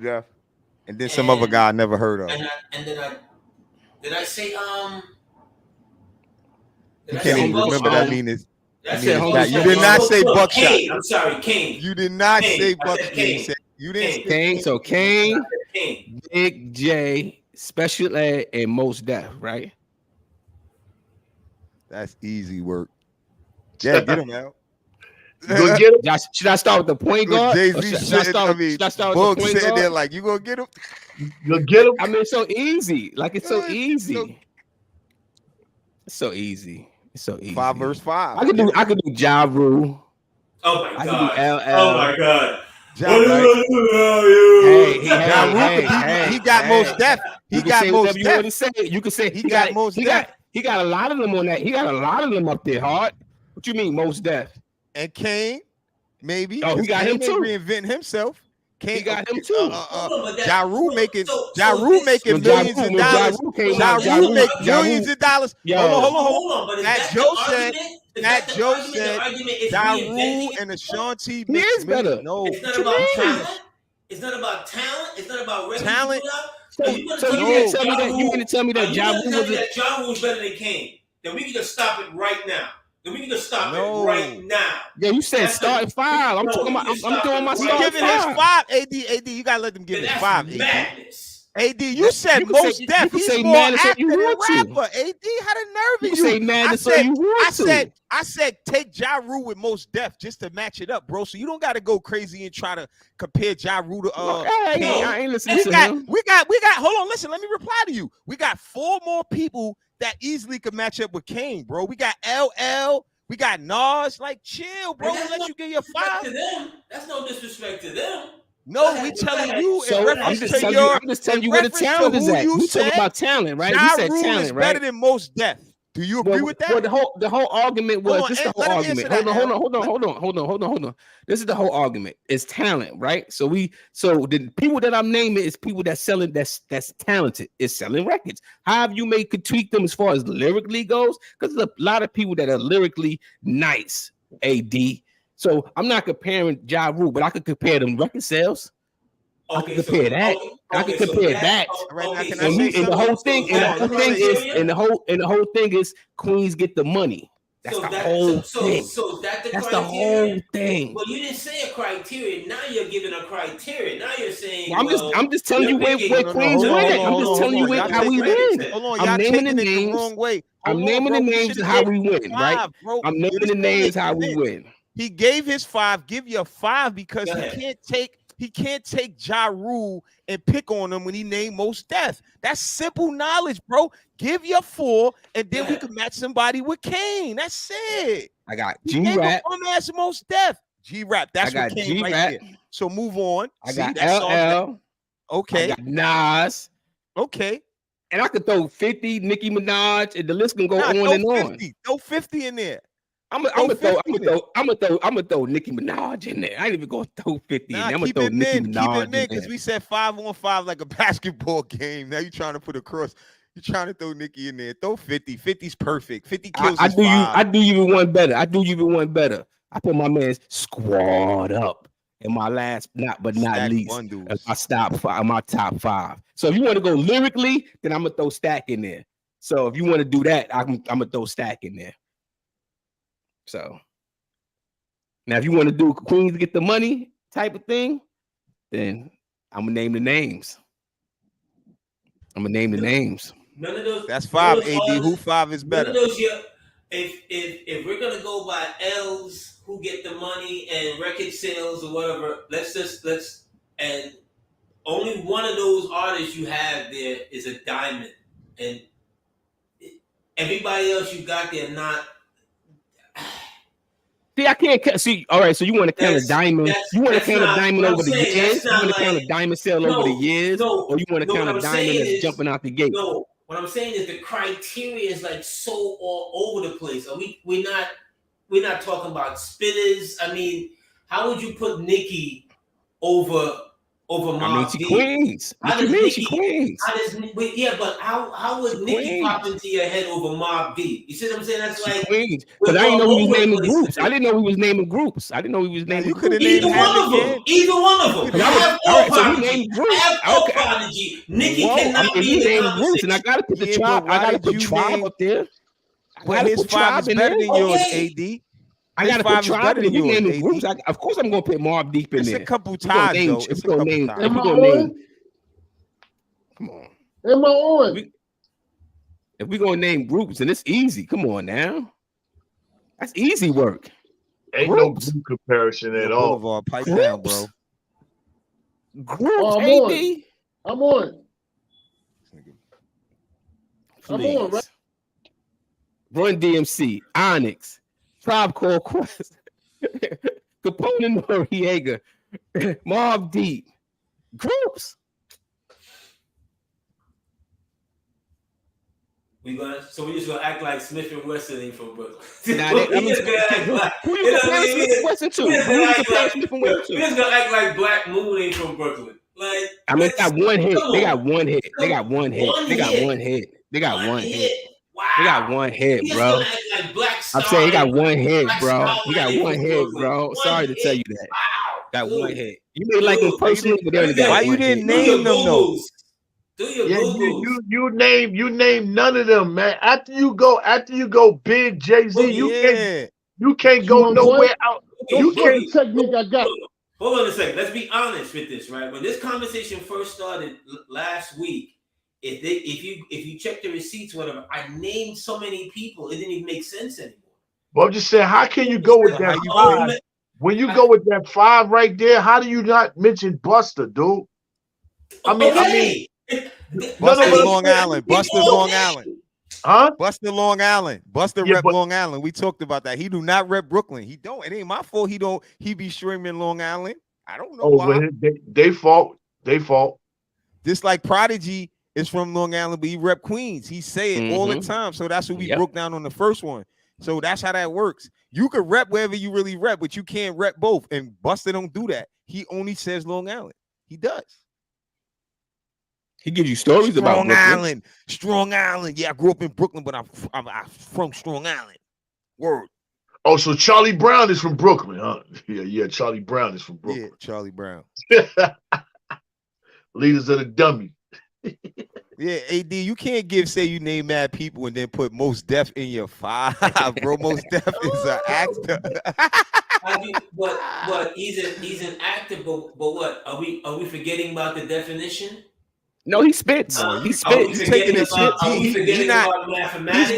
Def, and then some other guy I never heard of. Did I say You can't even remember that mean is. You did not say Buckshot. Kane. I'm sorry, Kane. You did not Kane. say I said Buckshot. Kane. You didn't. Kane. So Kane, Kane. Big J, Special Ed, and Mos Def, right? That's easy work. Yeah, get him out. Go get him. Should I start with the point guard? Jay-Z Should I start with the Boog point sitting guard? there like, you gonna get him? You'll get him. I mean, it's so easy. Like it's so easy. It's so easy. It's so easy. 5 versus 5. I could do Ja Rule. Oh my I god. could do LL. Oh my god. He got most depth. He got most depth. You can say he got most depth. He got a lot of them on that. He got a lot of them up there hard. What you mean most depth? And Kane, maybe. Oh, he got Kane him too. Reinventing himself. Kane, he got him too. Ja Rule making millions of dollars. Ja Rule make millions of dollars. Hold on. That Joe said Ja Rule and Ashanti make better. No, it's not about talent. It's not about talent. It's not about talent. So you mean to tell me that Ja Rule was better than Kane? Then we can just stop it right now. Then we can just stop it right now. Yeah, you said starting 5. I'm doing my starting 5. Giving his 5. AD, you gotta let them give his 5. Madness. AD, you said most depth. He's more active than rapper. AD, how the nerve of you? Say madness so you want to. I said take Ja Rule with most depth just to match it up, bro. So you don't got to go crazy and try to compare Ja Rule to I ain't listening to him. We got. Hold on, listen. Let me reply to you. We got 4 more people that easily could match up with Kane, bro. We got LL. We got Nas. Like, chill, bro. Let you get your 5. To them. That's no disrespect to them. No, we telling you. So I'm just telling you where the talent is at. You talking about talent, right? You said talent, is right? better than most depth. Do you agree with that? Well, the whole argument was this. The whole argument. Hold on. This is the whole argument. It's talent, right? So the people that I'm naming is people that's selling. That's talented. It's selling records. How you could tweak them as far as lyrically goes? Because there's a lot of people that are lyrically nice. AD. So I'm not comparing Ja Rule, but I could compare them record sales. I can compare that. I can compare that. And the whole thing is Queens get the money. That's the whole thing. So that's the whole thing. Well, you didn't say a criteria. Now you're giving a criteria. Now you're saying. Well, I'm just telling you where Queens win. I'm just telling you how we win. Hold on, I'm naming the names. The wrong way. I'm naming the names and how we win, right? I'm naming the names how we win. He gave his 5. Give you a 5 because he can't take Ja Rule and pick on him when he named most depth. That's simple knowledge, bro. Give your 4, and then we can match somebody with Kane. That's it. I got G-Rap. As most depth. G-Rap. That's what Kane right there. So move on. I got LL. Okay. I got Nas. Okay. And I could throw 50, Nicki Minaj, and the list can go on and on. Throw 50 in there. I'm gonna throw Nicki Minaj in there. I ain't even gonna throw 50 in there. I'm gonna throw Nicki Minaj in there because we said 5-on-5 like a basketball game. Now you're trying to put across. You're trying to throw Nicki in there. Throw 50. 50's perfect. 50 kills. I do you even one better. I put my man's Squad Up in my last, not least. My top 5. So if you want to go lyrically, then I'm gonna throw Stack in there. So if you want to do that, I'm gonna throw Stack in there. So now, if you want to do Queens get the money type of thing, then I'm gonna name the names. None of those. That's 5. AD. Who 5 is better? None of those. If we're gonna go by L's who get the money and record sales or whatever. And only one of those artists you have there is a diamond, and everybody else you got there not. See, I can't see. All right, so you want to count a diamond? You want to count a diamond over the years? You want to count a diamond sale over the years, or you want to count a diamond that's jumping out the gate? No, what I'm saying is the criteria is like so all over the place. We're not talking about spitters. I mean, how would you put Nicki over Mobb she Deep? Queens. What you mean she Queens? But how would Nicki pop into your head over Mobb Deep? You see what I'm saying? That's like Queens. Because I didn't know we was naming groups. I didn't know we was naming groups. You could have named Either one of them. All right, so we named groups. Prodigy. Nicki cannot be in the conversation. And I gotta put the tribe. I gotta put tribe up there. But his five is better than yours, AD. I gotta put tribe in. We naming groups. Of course, I'm gonna put Mobb Deep in there. It's a couple ties, though. If we're gonna name, come on. Am I on? If we're gonna name groups, and it's easy. Come on now. That's easy work. Ain't no group comparison at all. Boulevard, pipe down, bro. Groups, AD. I'm on. Please. I'm on, right? Run DMC, Onyx, Tribe Called Quest, Capone Noriega, Mobb Deep, groups. We just gonna act like Smith and Wesson ain't from Brooklyn. Who you comparing Smith and Wesson to? We just gonna act like Black Moon ain't from Brooklyn. Like, I mean, they got one hit. They got one hit. They got one hit. They got one hit. They got one hit. Wow. They got one hit, bro. I'm saying he got one hit, bro. He got one hit, bro. Sorry to tell you that. Wow. Got one hit. You may like him personally, but they only got why you didn't name them though? You name none of them, man. After you go big Jay-Z, you can't go nowhere out. You can't technique I got. Hold on a second. Let's be honest with this, right? When this conversation first started last week, if you check the receipts, whatever, I named so many people, it didn't even make sense anymore. Well, I'm just saying, how can you go with that five? When you go with that five right there, how do you not mention Buster, dude? Buster's Long Island. Buster's Long Island. Huh? Buster Long Island. Buster rep Long Island. We talked about that. He do not rep Brooklyn. He don't. It ain't my fault. He be streaming Long Island. I don't know why. Well, they fault. Just like Prodigy is from Long Island, but he rep Queens. He say it all the time. So that's what we broke down on the first one. So that's how that works. You could rep wherever you really rep, but you can't rep both. And Buster don't do that. He only says Long Island. He does. He gives you stories about Strong Island. Strong Island. Yeah, I grew up in Brooklyn, but I'm from Strong Island. Word. Oh, so Charlie Brown is from Brooklyn, huh? Yeah. Charlie Brown is from Brooklyn. Yeah, Charlie Brown. Leaders of the dummy. Yeah, AD, you can't say you name mad people and then put Most Def in your five, bro. Most Def is an actor. But he's an actor. But what are we forgetting about the definition? No, he spits. He spits. He's taking his shit. He's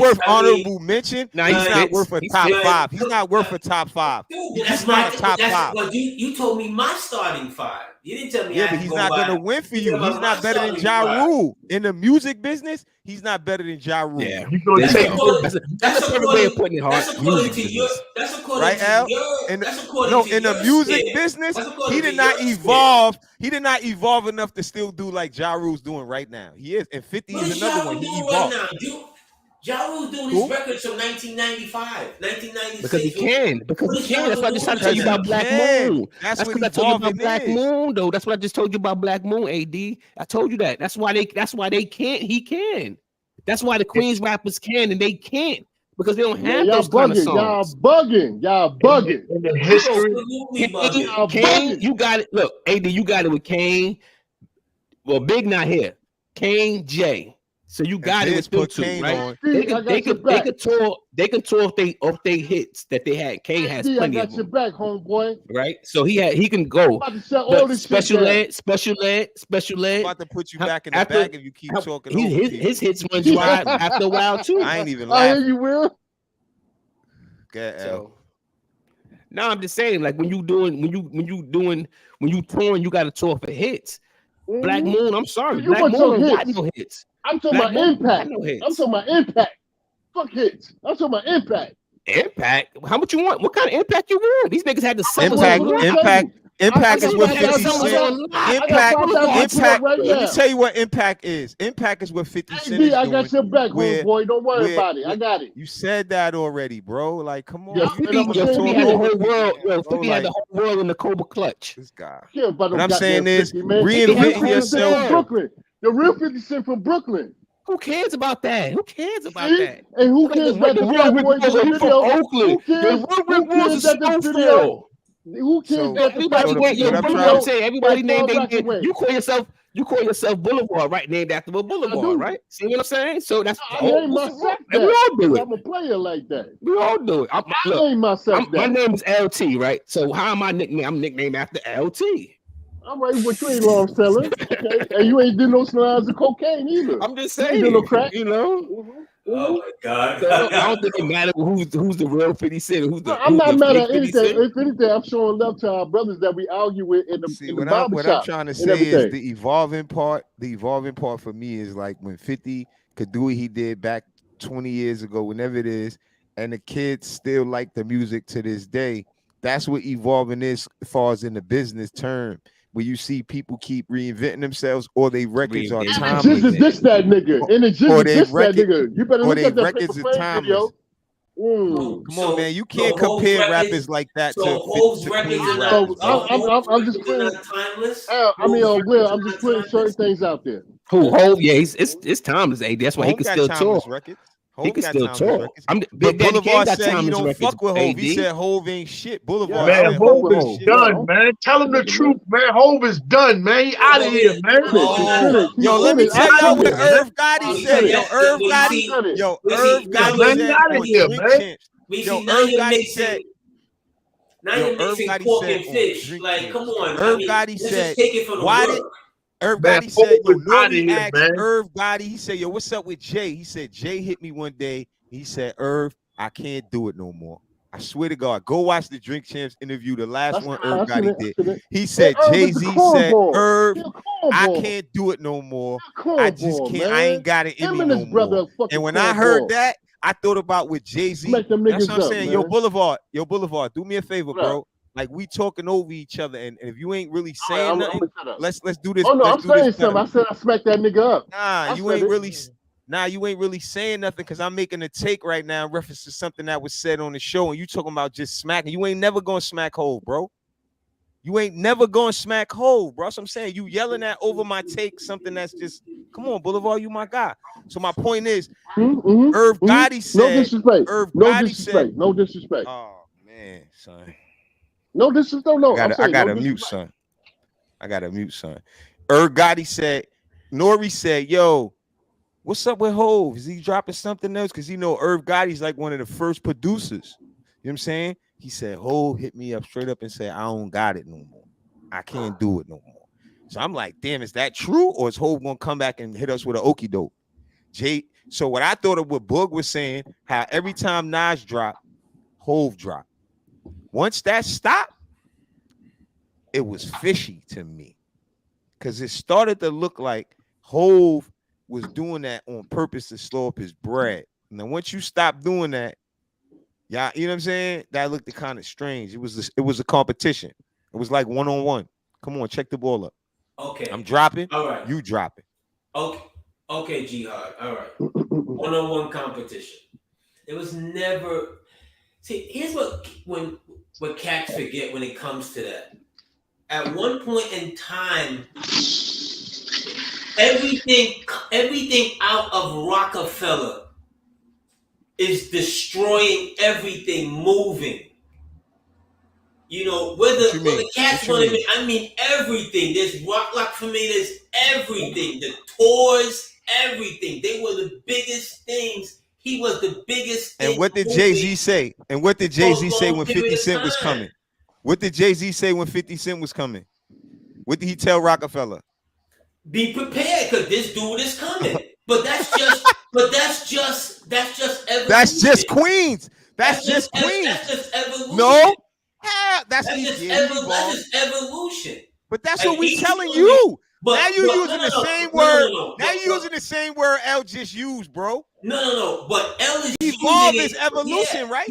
worth honorable mention. No, he's not worth a top five. He's not worth a top five. Dude, he's not a top five. But you told me my starting five. You didn't tell me. Yeah, but he's not gonna win for you. He's not better than Ja Rule in the music business. He's not better than Ja Rule. Yeah, that's a perfect way of putting it hard. That's according to your. That's according right, to Al? your. In that's according to in the music business, he did not evolve. He did not evolve enough to still do like Ja Rule's doing right now. He is, and 50 is another one. He evolved. Ja Rule's doing his records from 1995, 1996. Because he can. That's what I just tried to tell you about Black Moon. That's because I told you about Black Moon, though. That's what I just told you about Black Moon, AD. I told you that. That's why they can't. He can. That's why the Queens rappers can and they can't. Because they don't have those kind of songs. Y'all bugging. In the history. Kane, you got it. Look, AD, you got it with Kane. Well, Big not here. Kane, Jay. So you got it with them two, right? They can tour off they hits that they had. Kane has plenty of them. I got your back, homeboy. Right? So he can go. Special ed. I'm about to put you back in the bag if you keep talking. His hits run dry after a while too. I ain't even laughing. I hear you will. So, No, I'm just saying, like when you touring, you got to tour for hits. Black Moon, I'm sorry, You Black want Moon some don't got hits? no hits. I'm talking Black about Moon impact. got no hits. I'm talking about impact. Fuck hits. I'm talking about impact. Impact? How much you want? What kind of impact you want? These niggas had the summers Impact is what 50 Cent. Impact. Right Let me tell you what impact is. Impact is what 50 Cent is doing. I got your back, homeboy. Don't worry about it. I got it. You said that already, bro. Like, come on. Yeah, 50 had the whole world. 50 had the whole world in the Cobra Clutch. This guy. Yeah, but what I'm saying is, 50, reinventing yourself. From Brooklyn. The real 50 Cent from Brooklyn. Who cares about that? Who cares about that? And who cares about the Fat Boys in the video? Oakland. Who cares that the video? Who cares that everybody named their you call yourself Boulevard, right? Named after a boulevard, right? See what I'm saying? So that's I name myself that. We all do it. I'm a player like that. We all do it. I name myself that. My name is LT, right? So how am I nicknamed? I'm nicknamed after LT. All right, but you ain't long selling, okay? And you ain't doing no lines of cocaine either. I'm just saying, you no crack, you know. Oh my God! I don't think it matters who's the real 50 Cent. I'm not mad at anything. If anything, I'm showing love to our brothers that we argue with in the barbershop. What I'm trying to say is the evolving part. The evolving part for me is like when 50 could do what he did back 20 years ago, whenever it is, and the kids still like the music to this day. That's what evolving is, as far as in the business term. Where you see people keep reinventing themselves, or they records are timeless. And the Jizz is that nigga. And the Jizz is that nigga. You better look at that records are timeless. Come on, man. You can't compare rappers like that to records. I'm just putting timeless. Will, I'm just putting certain things out there. Who Hov? Yeah, it's timeless. That's why he can still tour. He can still talk. But Boulevard said he don't fuck with Hov. He said Hov ain't shit. Boulevard. Man, Hov is done, man. Tell him the truth, man. Hov is done, man. He out of here, man. Yo, let me tell y'all what Irv Gotti said. Irv Gotti said out of here, man. Irv Gotti said. Now you're mixing pork and fish. Like, come on. Irv Gotti said, why did Irv Gotti said, Irv Gotti, he said, yo, what's up with Jay? He said, Jay hit me one day. He said, Irv, I can't do it no more. I swear to God, go watch the Drink Champs interview, the last one Irv Gotti did. He said, Jay-Z said, Irv, I can't do it no more. I just can't, I ain't got it in me no more. And when I heard that, I thought about with Jay-Z. That's what I'm saying. Yo, Boulevard, do me a favor, bro. Like, we talking over each other, and if you ain't really saying nothing, let's do this. Oh no, I'm saying something. I said I smacked that nigga up. Nah, you ain't really saying nothing, because I'm making a take right now in reference to something that was said on the show, and you talking about just smacking. You ain't never gonna smack Hov, bro. You ain't never gonna smack Hov, bro. So I'm saying you yelling at over my take, something that's just, come on, Boulevard, you my guy. So my point is, Irv Gotti said, no disrespect. Irv Gotti said, no disrespect. Oh man, son. No disrespect. No, I got to mute, son. Irv Gotti said, Nori said, yo, what's up with Hov? Is he dropping something else? Because Irv Gotti's like one of the first producers. You know what I'm saying? He said, Hov hit me up straight up and said, I don't got it no more. I can't do it no more. So I'm like, damn, is that true? Or is Hov gonna come back and hit us with an okie doke? So what I thought of what Boog was saying, how every time Nas dropped, Hov dropped. Once that stopped, it was fishy to me, because it started to look like Hov was doing that on purpose to slow up his bread. And then once you stop doing that, yeah, you know what I'm saying? That looked kind of strange. It was a competition. It was like one-on-one. Come on, check the ball up. Okay. I'm dropping. All right. You dropping. Okay, Jihad. All right. One-on-one competition. It was never. See, here's what cats forget when it comes to that. At one point in time, everything out of Rockefeller is destroying everything moving. Whether the cats want to, I mean everything. There's Rock for me, there's everything. The tours, everything. They were the biggest things. He was the biggest thing. And what did Jay-Z say? And what did Jay-Z say when 50 Cent was coming? What did Jay-Z say when 50 Cent was coming? What did he tell Rockefeller? Be prepared, because this dude is coming. But that's just evolution. That's just Queens. That's just Queens. That's just evolution. No, That's just evolution. But that's Like, what we he's telling doing you. But now you're using the same word. Now you're using the same word L just used, bro. No. But L is evolve using is evolution, right?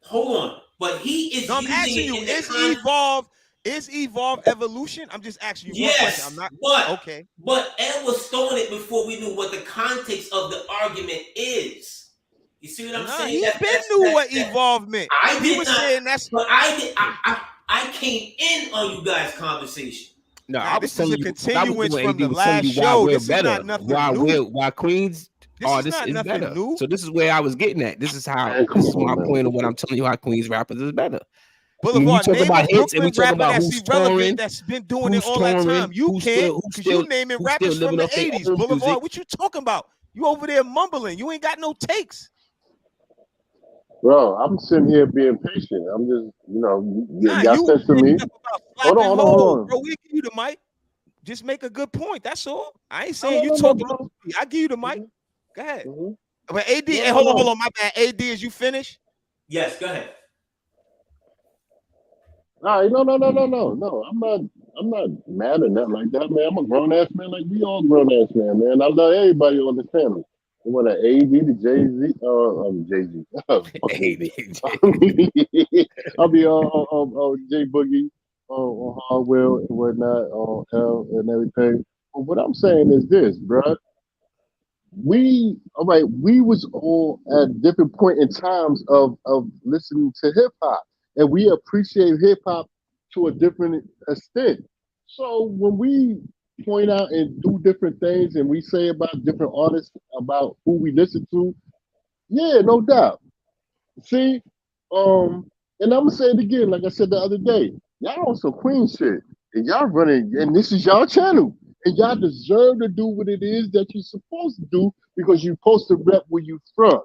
Hold on. But he is I'm using asking it you, in the is evolve evolution? I'm just asking you one question. I'm not okay. But L was throwing it before we knew what the context of the argument is. You see what I'm saying? He knew what evolve meant. He was saying that's. But I came in on you guys' conversation. No, I was telling you. Continuance from the last show. This is not nothing new. Why Queens? This is better. New. So this is where I was getting at. This is my point of what I'm telling you. How Queens rappers is better. Boulevard, name a Brooklyn rapper that's relevant that's been doing it all that time. You can't, because you naming rappers from the 80s. Boulevard, what you talking about? You over there mumbling. You ain't got no takes. Bro, I'm sitting here being patient. I'm just, y'all said to me. Hold on. Bro, we give you the mic. Just make a good point. That's all. I ain't saying you talking. I give you the mic. Go ahead. But AD, hold on, my bad. AD, is you finished? Yes, go ahead. All right, no. I'm not mad at that like that, man. I'm a grown ass man, like we all grown ass man. I love everybody on this family. You want an AD to Jay-Z, Jay-Z. I'll be on J Boogie, on Hardwell and whatnot, on L and everything. But what I'm saying is this, bruh. We was all at different point in times of listening to hip hop, and we appreciate hip hop to a different extent. So when we point out and do different things, and we say about different artists, about who we listen to, yeah, no doubt. See, and I'm gonna say it again, like I said the other day, y'all on some Queen shit, and y'all running, and this is y'all channel. And y'all deserve to do what it is that you're supposed to do because you're supposed to rep where you from.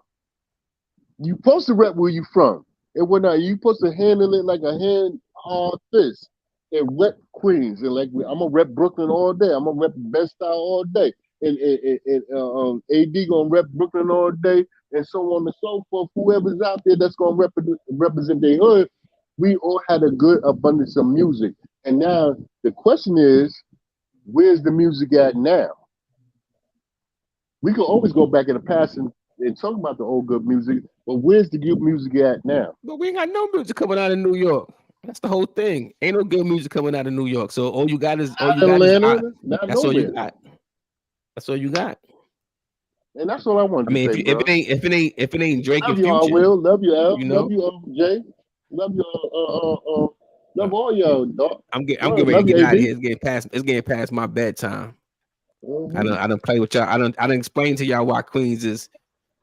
You're supposed to rep where you from. And whatnot. You're supposed to handle it like a hand on fist and rep Queens. And like I'm gonna rep Brooklyn all day. I'm gonna rep Best Style all day. And AD gonna rep Brooklyn all day, and so on and so forth. Whoever's out there that's gonna represent their hood, we all had a good abundance of music. And now the question is, where's the music at now? We can always go back in the past and talk about the old good music, but where's the good music at now? But we ain't got no music coming out of New York. That's the whole thing. Ain't no good music coming out of New York. So all you got is that's all you got. That's all you got. And that's all I want to say. If it ain't Drake and Future, love you, Will. Love you, L. Love you, Jay. Love you, love all y'all, dog. I'm getting ready to get out of here. It's getting past my bedtime. Mm-hmm. I don't play with y'all. I don't explain to y'all why Queens is.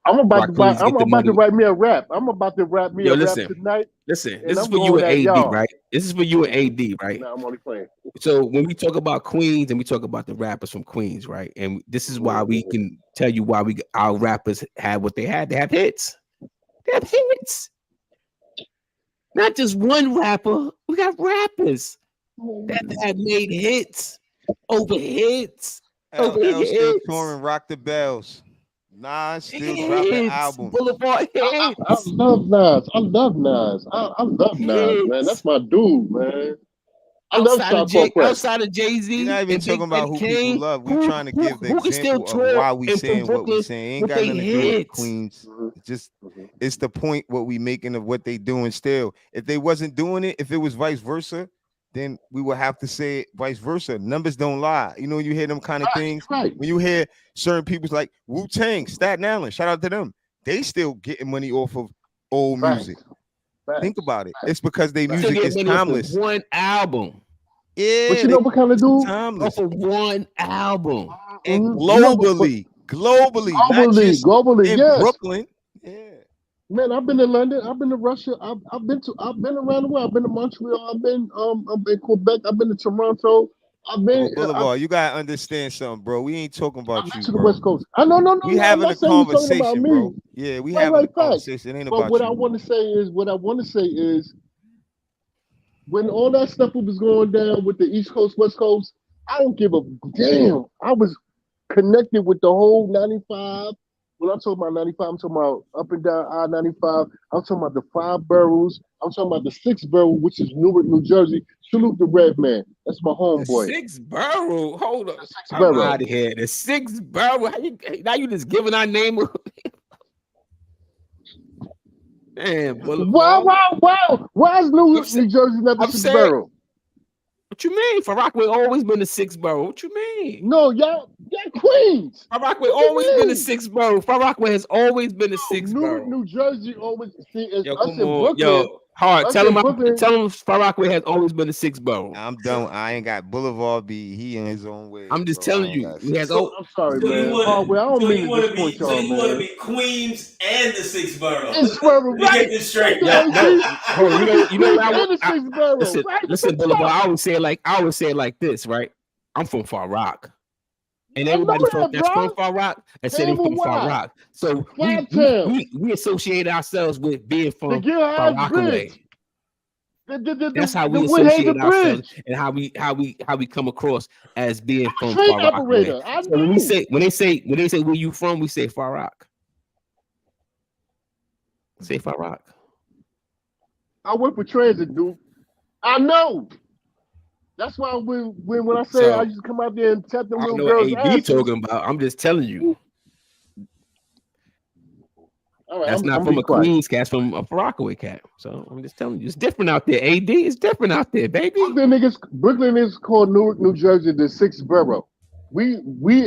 I'm about to write me a rap. I'm about to rap me a rap tonight. Listen, this is for you and AD, right? This is for you and AD, right? No, I'm only playing. So when we talk about Queens and we talk about the rappers from Queens, right? And this is why we can tell you why our rappers had what they had. They have hits. They have hits. Not just one rapper. We got rappers that have made hits over hits. Still touring Rock the Bells. Nas still dropping albums. Boulevard hits. I love Nas. I love Nas, man. That's my dude, man. Outside of Jay-Z. You're not even talking about who people love. We're trying to give the example of why we saying what we saying. Ain't got nothing to do with Queens. It's the point what we making of what they doing still. If they wasn't doing it, if it was vice versa, then we would have to say vice versa. Numbers don't lie. You know, you hear them kind of things. Right. When you hear certain people's like Wu-Tang, Staten Island, shout out to them. They still getting money off of old music. Think about it. It's because their music is timeless. One album. Yeah. But you know what kind of dude? Timeless. Off of one album. And globally, not just in Brooklyn. Yeah. Man, I've been to London. I've been to Russia. I've been around the world. I've been to Montreal. I've been in Quebec. I've been to Toronto. Boulevard, you gotta understand something, bro. We ain't talking about you, to bro. the West Coast. No. We having a conversation, bro. Yeah, we having a conversation. It ain't about you. But what I want to say is, when all that stuff was going down with the East Coast, West Coast, I don't give a damn. I was connected with the whole 95 When I'm talking about 95, I'm talking about up and down I-95. I'm talking about the 5 boroughs. I'm talking about the 6th borough, which is Newark, New Jersey. Salute the Red Man. That's my The homeboy. 6th borough. Hold up. The 6th I'm borough. out of here. The 6th borough. Now you just giving our name. Damn. Why is Newark, New Jersey not the 6th borough? What you mean? Far Rockaway always been the 6th borough. What you mean? No, y'all Queens. Far Rockaway always been the 6th borough. Far Rockaway has always been the 6th Newark, borough. New Jersey always see it's Yo, us come in on. Brooklyn. Yo, hard. Us Tell in him Brooklyn. Far Rockaway has always been the 6th borough. I'm done. I ain't got Boulevard B. He in his own way. I'm just bro. telling you. He has I'm sorry, man. Hardway, I don't mean to disappoint y'all, man. You want to be Queens and the 6th borough. 6th borough, We right? get this straight. Bro, you know what the 6th borough. Listen, Boulevard. I always say it like this, right? I'm from Far Rock. And everybody that's from Far Rock and say they from Far Rock. So we associate ourselves with being from Far Rockaway. That's how we associate ourselves and how we come across as being from Far Rockaway. So when they say where you from, we say Far Rock. Say Far Rock. I work for transit, dude. I know. That's why when I say I used to come out there and tap them little girls' asses. I don't know what AD talking about. I'm just telling you. All right, that's not from a Queens cat, it's from a Rockaway cat. So I'm just telling you, it's different out there. AD is different out there, baby. Brooklyn is called Newark, New Jersey, the 6th borough. We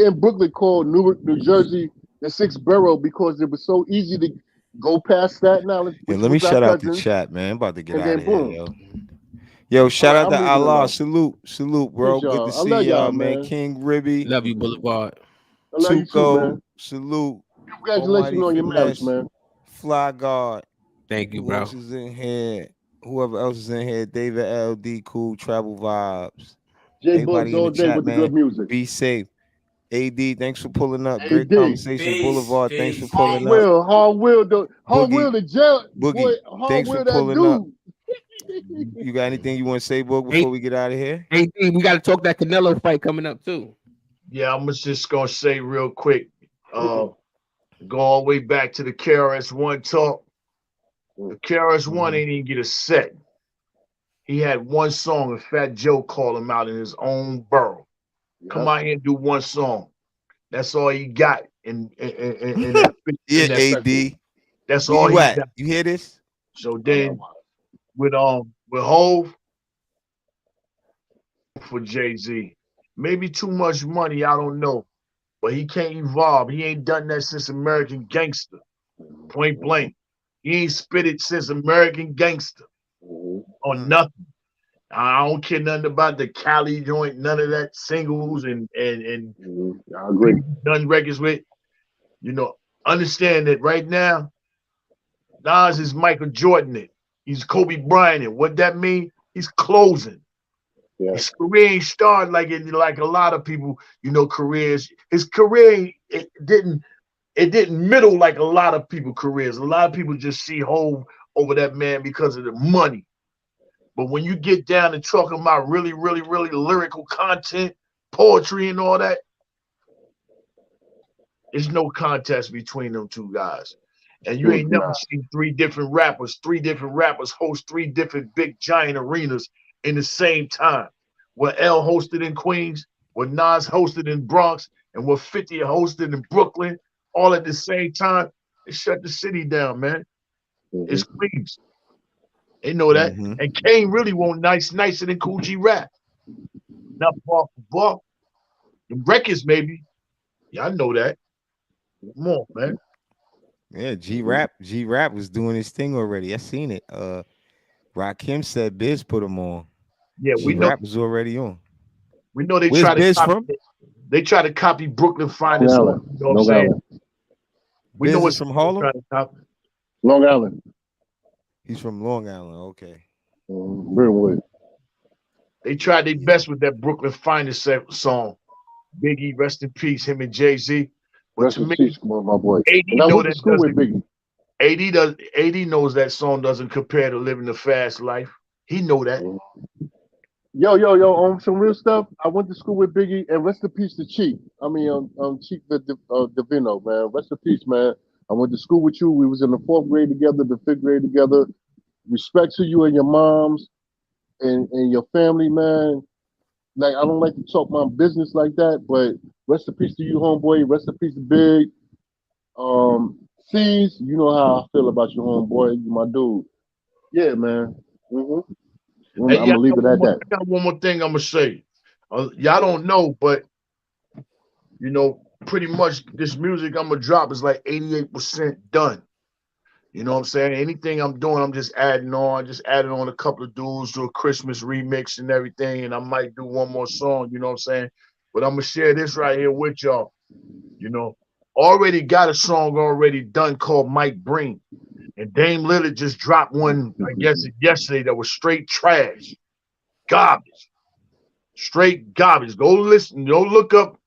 in Brooklyn called Newark, New Jersey, the 6th borough because it was so easy to go past Staten Island. Yeah, let me shut out the chat, man. I'm about to get out of here, yo. Yo, shout out to Allah. Salute, bro. Good to see y'all, man. King Ribby. Love you, Boulevard. I love you too, man. Salute. Congratulations on your marriage, man. Fly God. Thank you, bro. Whoever else is in here, David LD, cool, travel vibes. J-Bugs all day with the good music. Be safe. AD, thanks for pulling up. Great conversation. Boulevard, thanks for pulling up. Hard will the jail. Boogie, thanks for pulling up. You got anything you want to say, Boog, before we get out of here? AD, we got to talk that Canelo fight coming up too. Yeah, I'm just gonna say real quick. Go all the way back to the KRS-One talk. The KRS-One ain't even get a set. He had one song, and Fat Joe called him out in his own borough. Come out here and do one song. That's all he got. In that AD. That's all he got. You hear this? So then with Hov for Jay-Z. Maybe too much money, I don't know. But he can't evolve. He ain't done that since American Gangster. Point blank. He ain't spit it since American Gangster. Or nothing. I don't care nothing about the Cali joint, none of that singles and I agree. Done records with. You know, understand that right now, Nas is Michael Jordan it. He's Kobe Bryant it. What that mean? He's closing. Yeah. His career ain't started like a lot of people, careers. His career it didn't middle like a lot of people careers. A lot of people just see Hov over that man because of the money. But when you get down to talking about really, really, really lyrical content, poetry and all that, there's no contest between them two guys. And you ain't never seen three different rappers host three different big giant arenas in the same time. What L hosted in Queens, what Nas hosted in Bronx, and what 50 hosted in Brooklyn, all at the same time, it shut the city down, man. It's Queens. They know that. And Kane really won't nicer than Cool G Rap. Not far from bar. The records, maybe. Yeah, I know that. Come on, man. Yeah, G Rap was doing his thing already. I seen it. Rakim said Biz put him on. Yeah, we know. Rap was already on. We know they Where's try to Biz copy, from? They try to copy Brooklyn Finest. You know what I'm saying? We Biz know is from Harlem. Long Island. He's from Long Island. Okay. Brentwood. They tried their best with that Brooklyn Finest song. Biggie, rest in peace. Him and Jay-Z. But to me, my boy. AD know that doesn't. AD knows that song doesn't compare to Living the Fast Life. He know that. Yo, on some real stuff. I went to school with Biggie, and rest in peace to Chief. I mean, Chief Divino, man. Rest in peace, man. I went to school with you. We was in the 4th grade together, the 5th grade together. Respect to you and your moms and your family, man. Like, I don't like to talk my business like that, but rest in peace to you, homeboy. Rest in peace to Big. C's, you know how I feel about you, homeboy. You my dude. Yeah, man. I'm Hey, gonna leave it at that. I got one more thing I'm gonna say. Y'all don't know, but you know, pretty much this music I'm gonna drop is like 88% done. You know what I'm saying? Anything I'm doing, I'm just adding on a couple of dudes to a Christmas remix and everything, and I might do one more song, you know what I'm saying? But I'm gonna share this right here with y'all. You know, already got a song already done called Mike Breen. And Dame Lillard just dropped one, I guess yesterday, that was straight trash. Garbage. Straight garbage. Go listen, go look up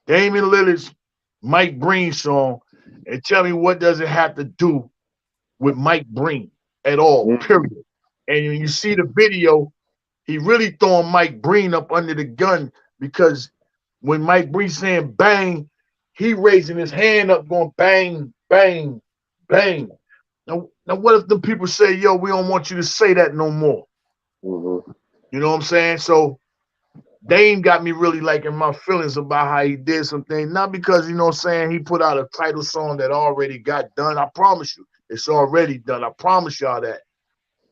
Damian Lillard's Mike Breen song and tell me what does it have to do with Mike Breen at all, period. And when you see the video, he really throwing Mike Breen up under the gun because when Mike Breen saying bang, he raising his hand up going bang, bang, bang. Now what if the people say, yo, we don't want you to say that no more? You know what I'm saying? So Dame got me really liking my feelings about how he did some things. Not because, you know what I'm saying, he put out a title song that already got done. I promise you, it's already done. I promise y'all that.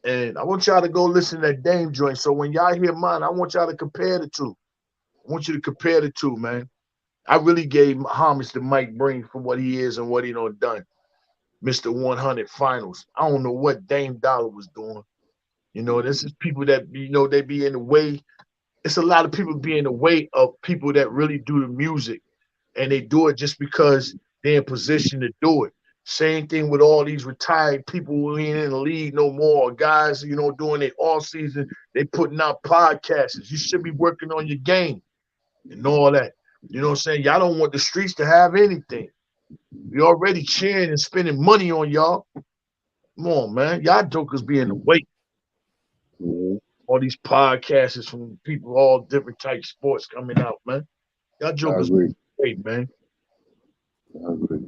And I want y'all to go listen to that Dame joint. So when y'all hear mine, I want y'all to compare the two. I want you to compare the two, man. I really gave homage to Mike Breen for what he is and what he done. Mr. 100 Finals. I don't know what Dame Dollar was doing. You know, this is people that, you know, they be in the way. It's a lot of people be in the way of people that really do the music. And they do it just because they're in position to do it. Same thing with all these retired people who ain't in the league no more. Guys, you know, doing it all season. They putting out podcasts. You should be working on your game and all that. You know what I'm saying? Y'all don't want the streets to have anything. We already cheering and spending money on y'all. Come on, man. Y'all jokers be in the way. All these podcasts from people, all different type sports coming out, man. Y'all jokers be in the way, man. I agree.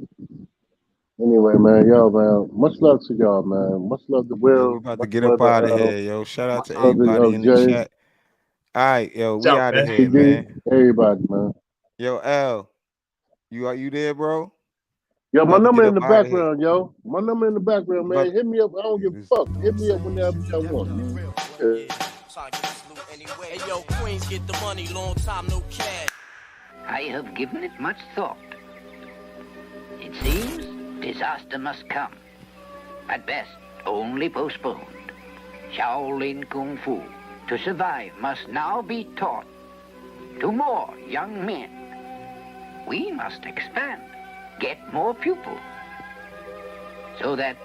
Anyway, man, man, much love to y'all, man. Much love to Will. We about to get up out of here, yo. Shout out to everybody in Jay. the chat. All right, yo, we out of here, man. Everybody, man. Yo, L, you there, bro? Yo, my number in the background, yo. My number in the background, man. Hit me up. I don't give a fuck. Hit me up whenever y'all want. Hey, yo, Queens, get the money. Long time, no cash. I have given it much thought. It seems disaster must come. At best, only postponed. Shaolin Kung Fu, to survive, must now be taught to more young men. We must expand, get more pupils, so that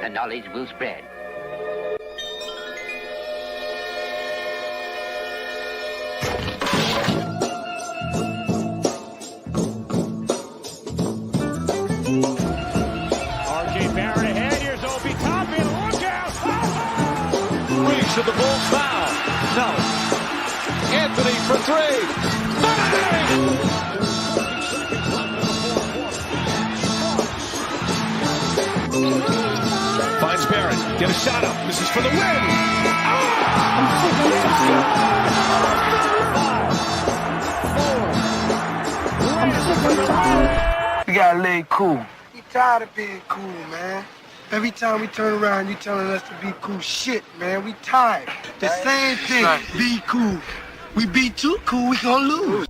the knowledge will spread. To the Bulls foul. No. Anthony for three. Bang! Finds Barrett. Get a shot up. This is for the win. We gotta lay cool. We tired of being cool, man. Every time we turn around, you telling us to be cool. Shit, man, we tired. The same thing, be cool. We be too cool, we gonna lose.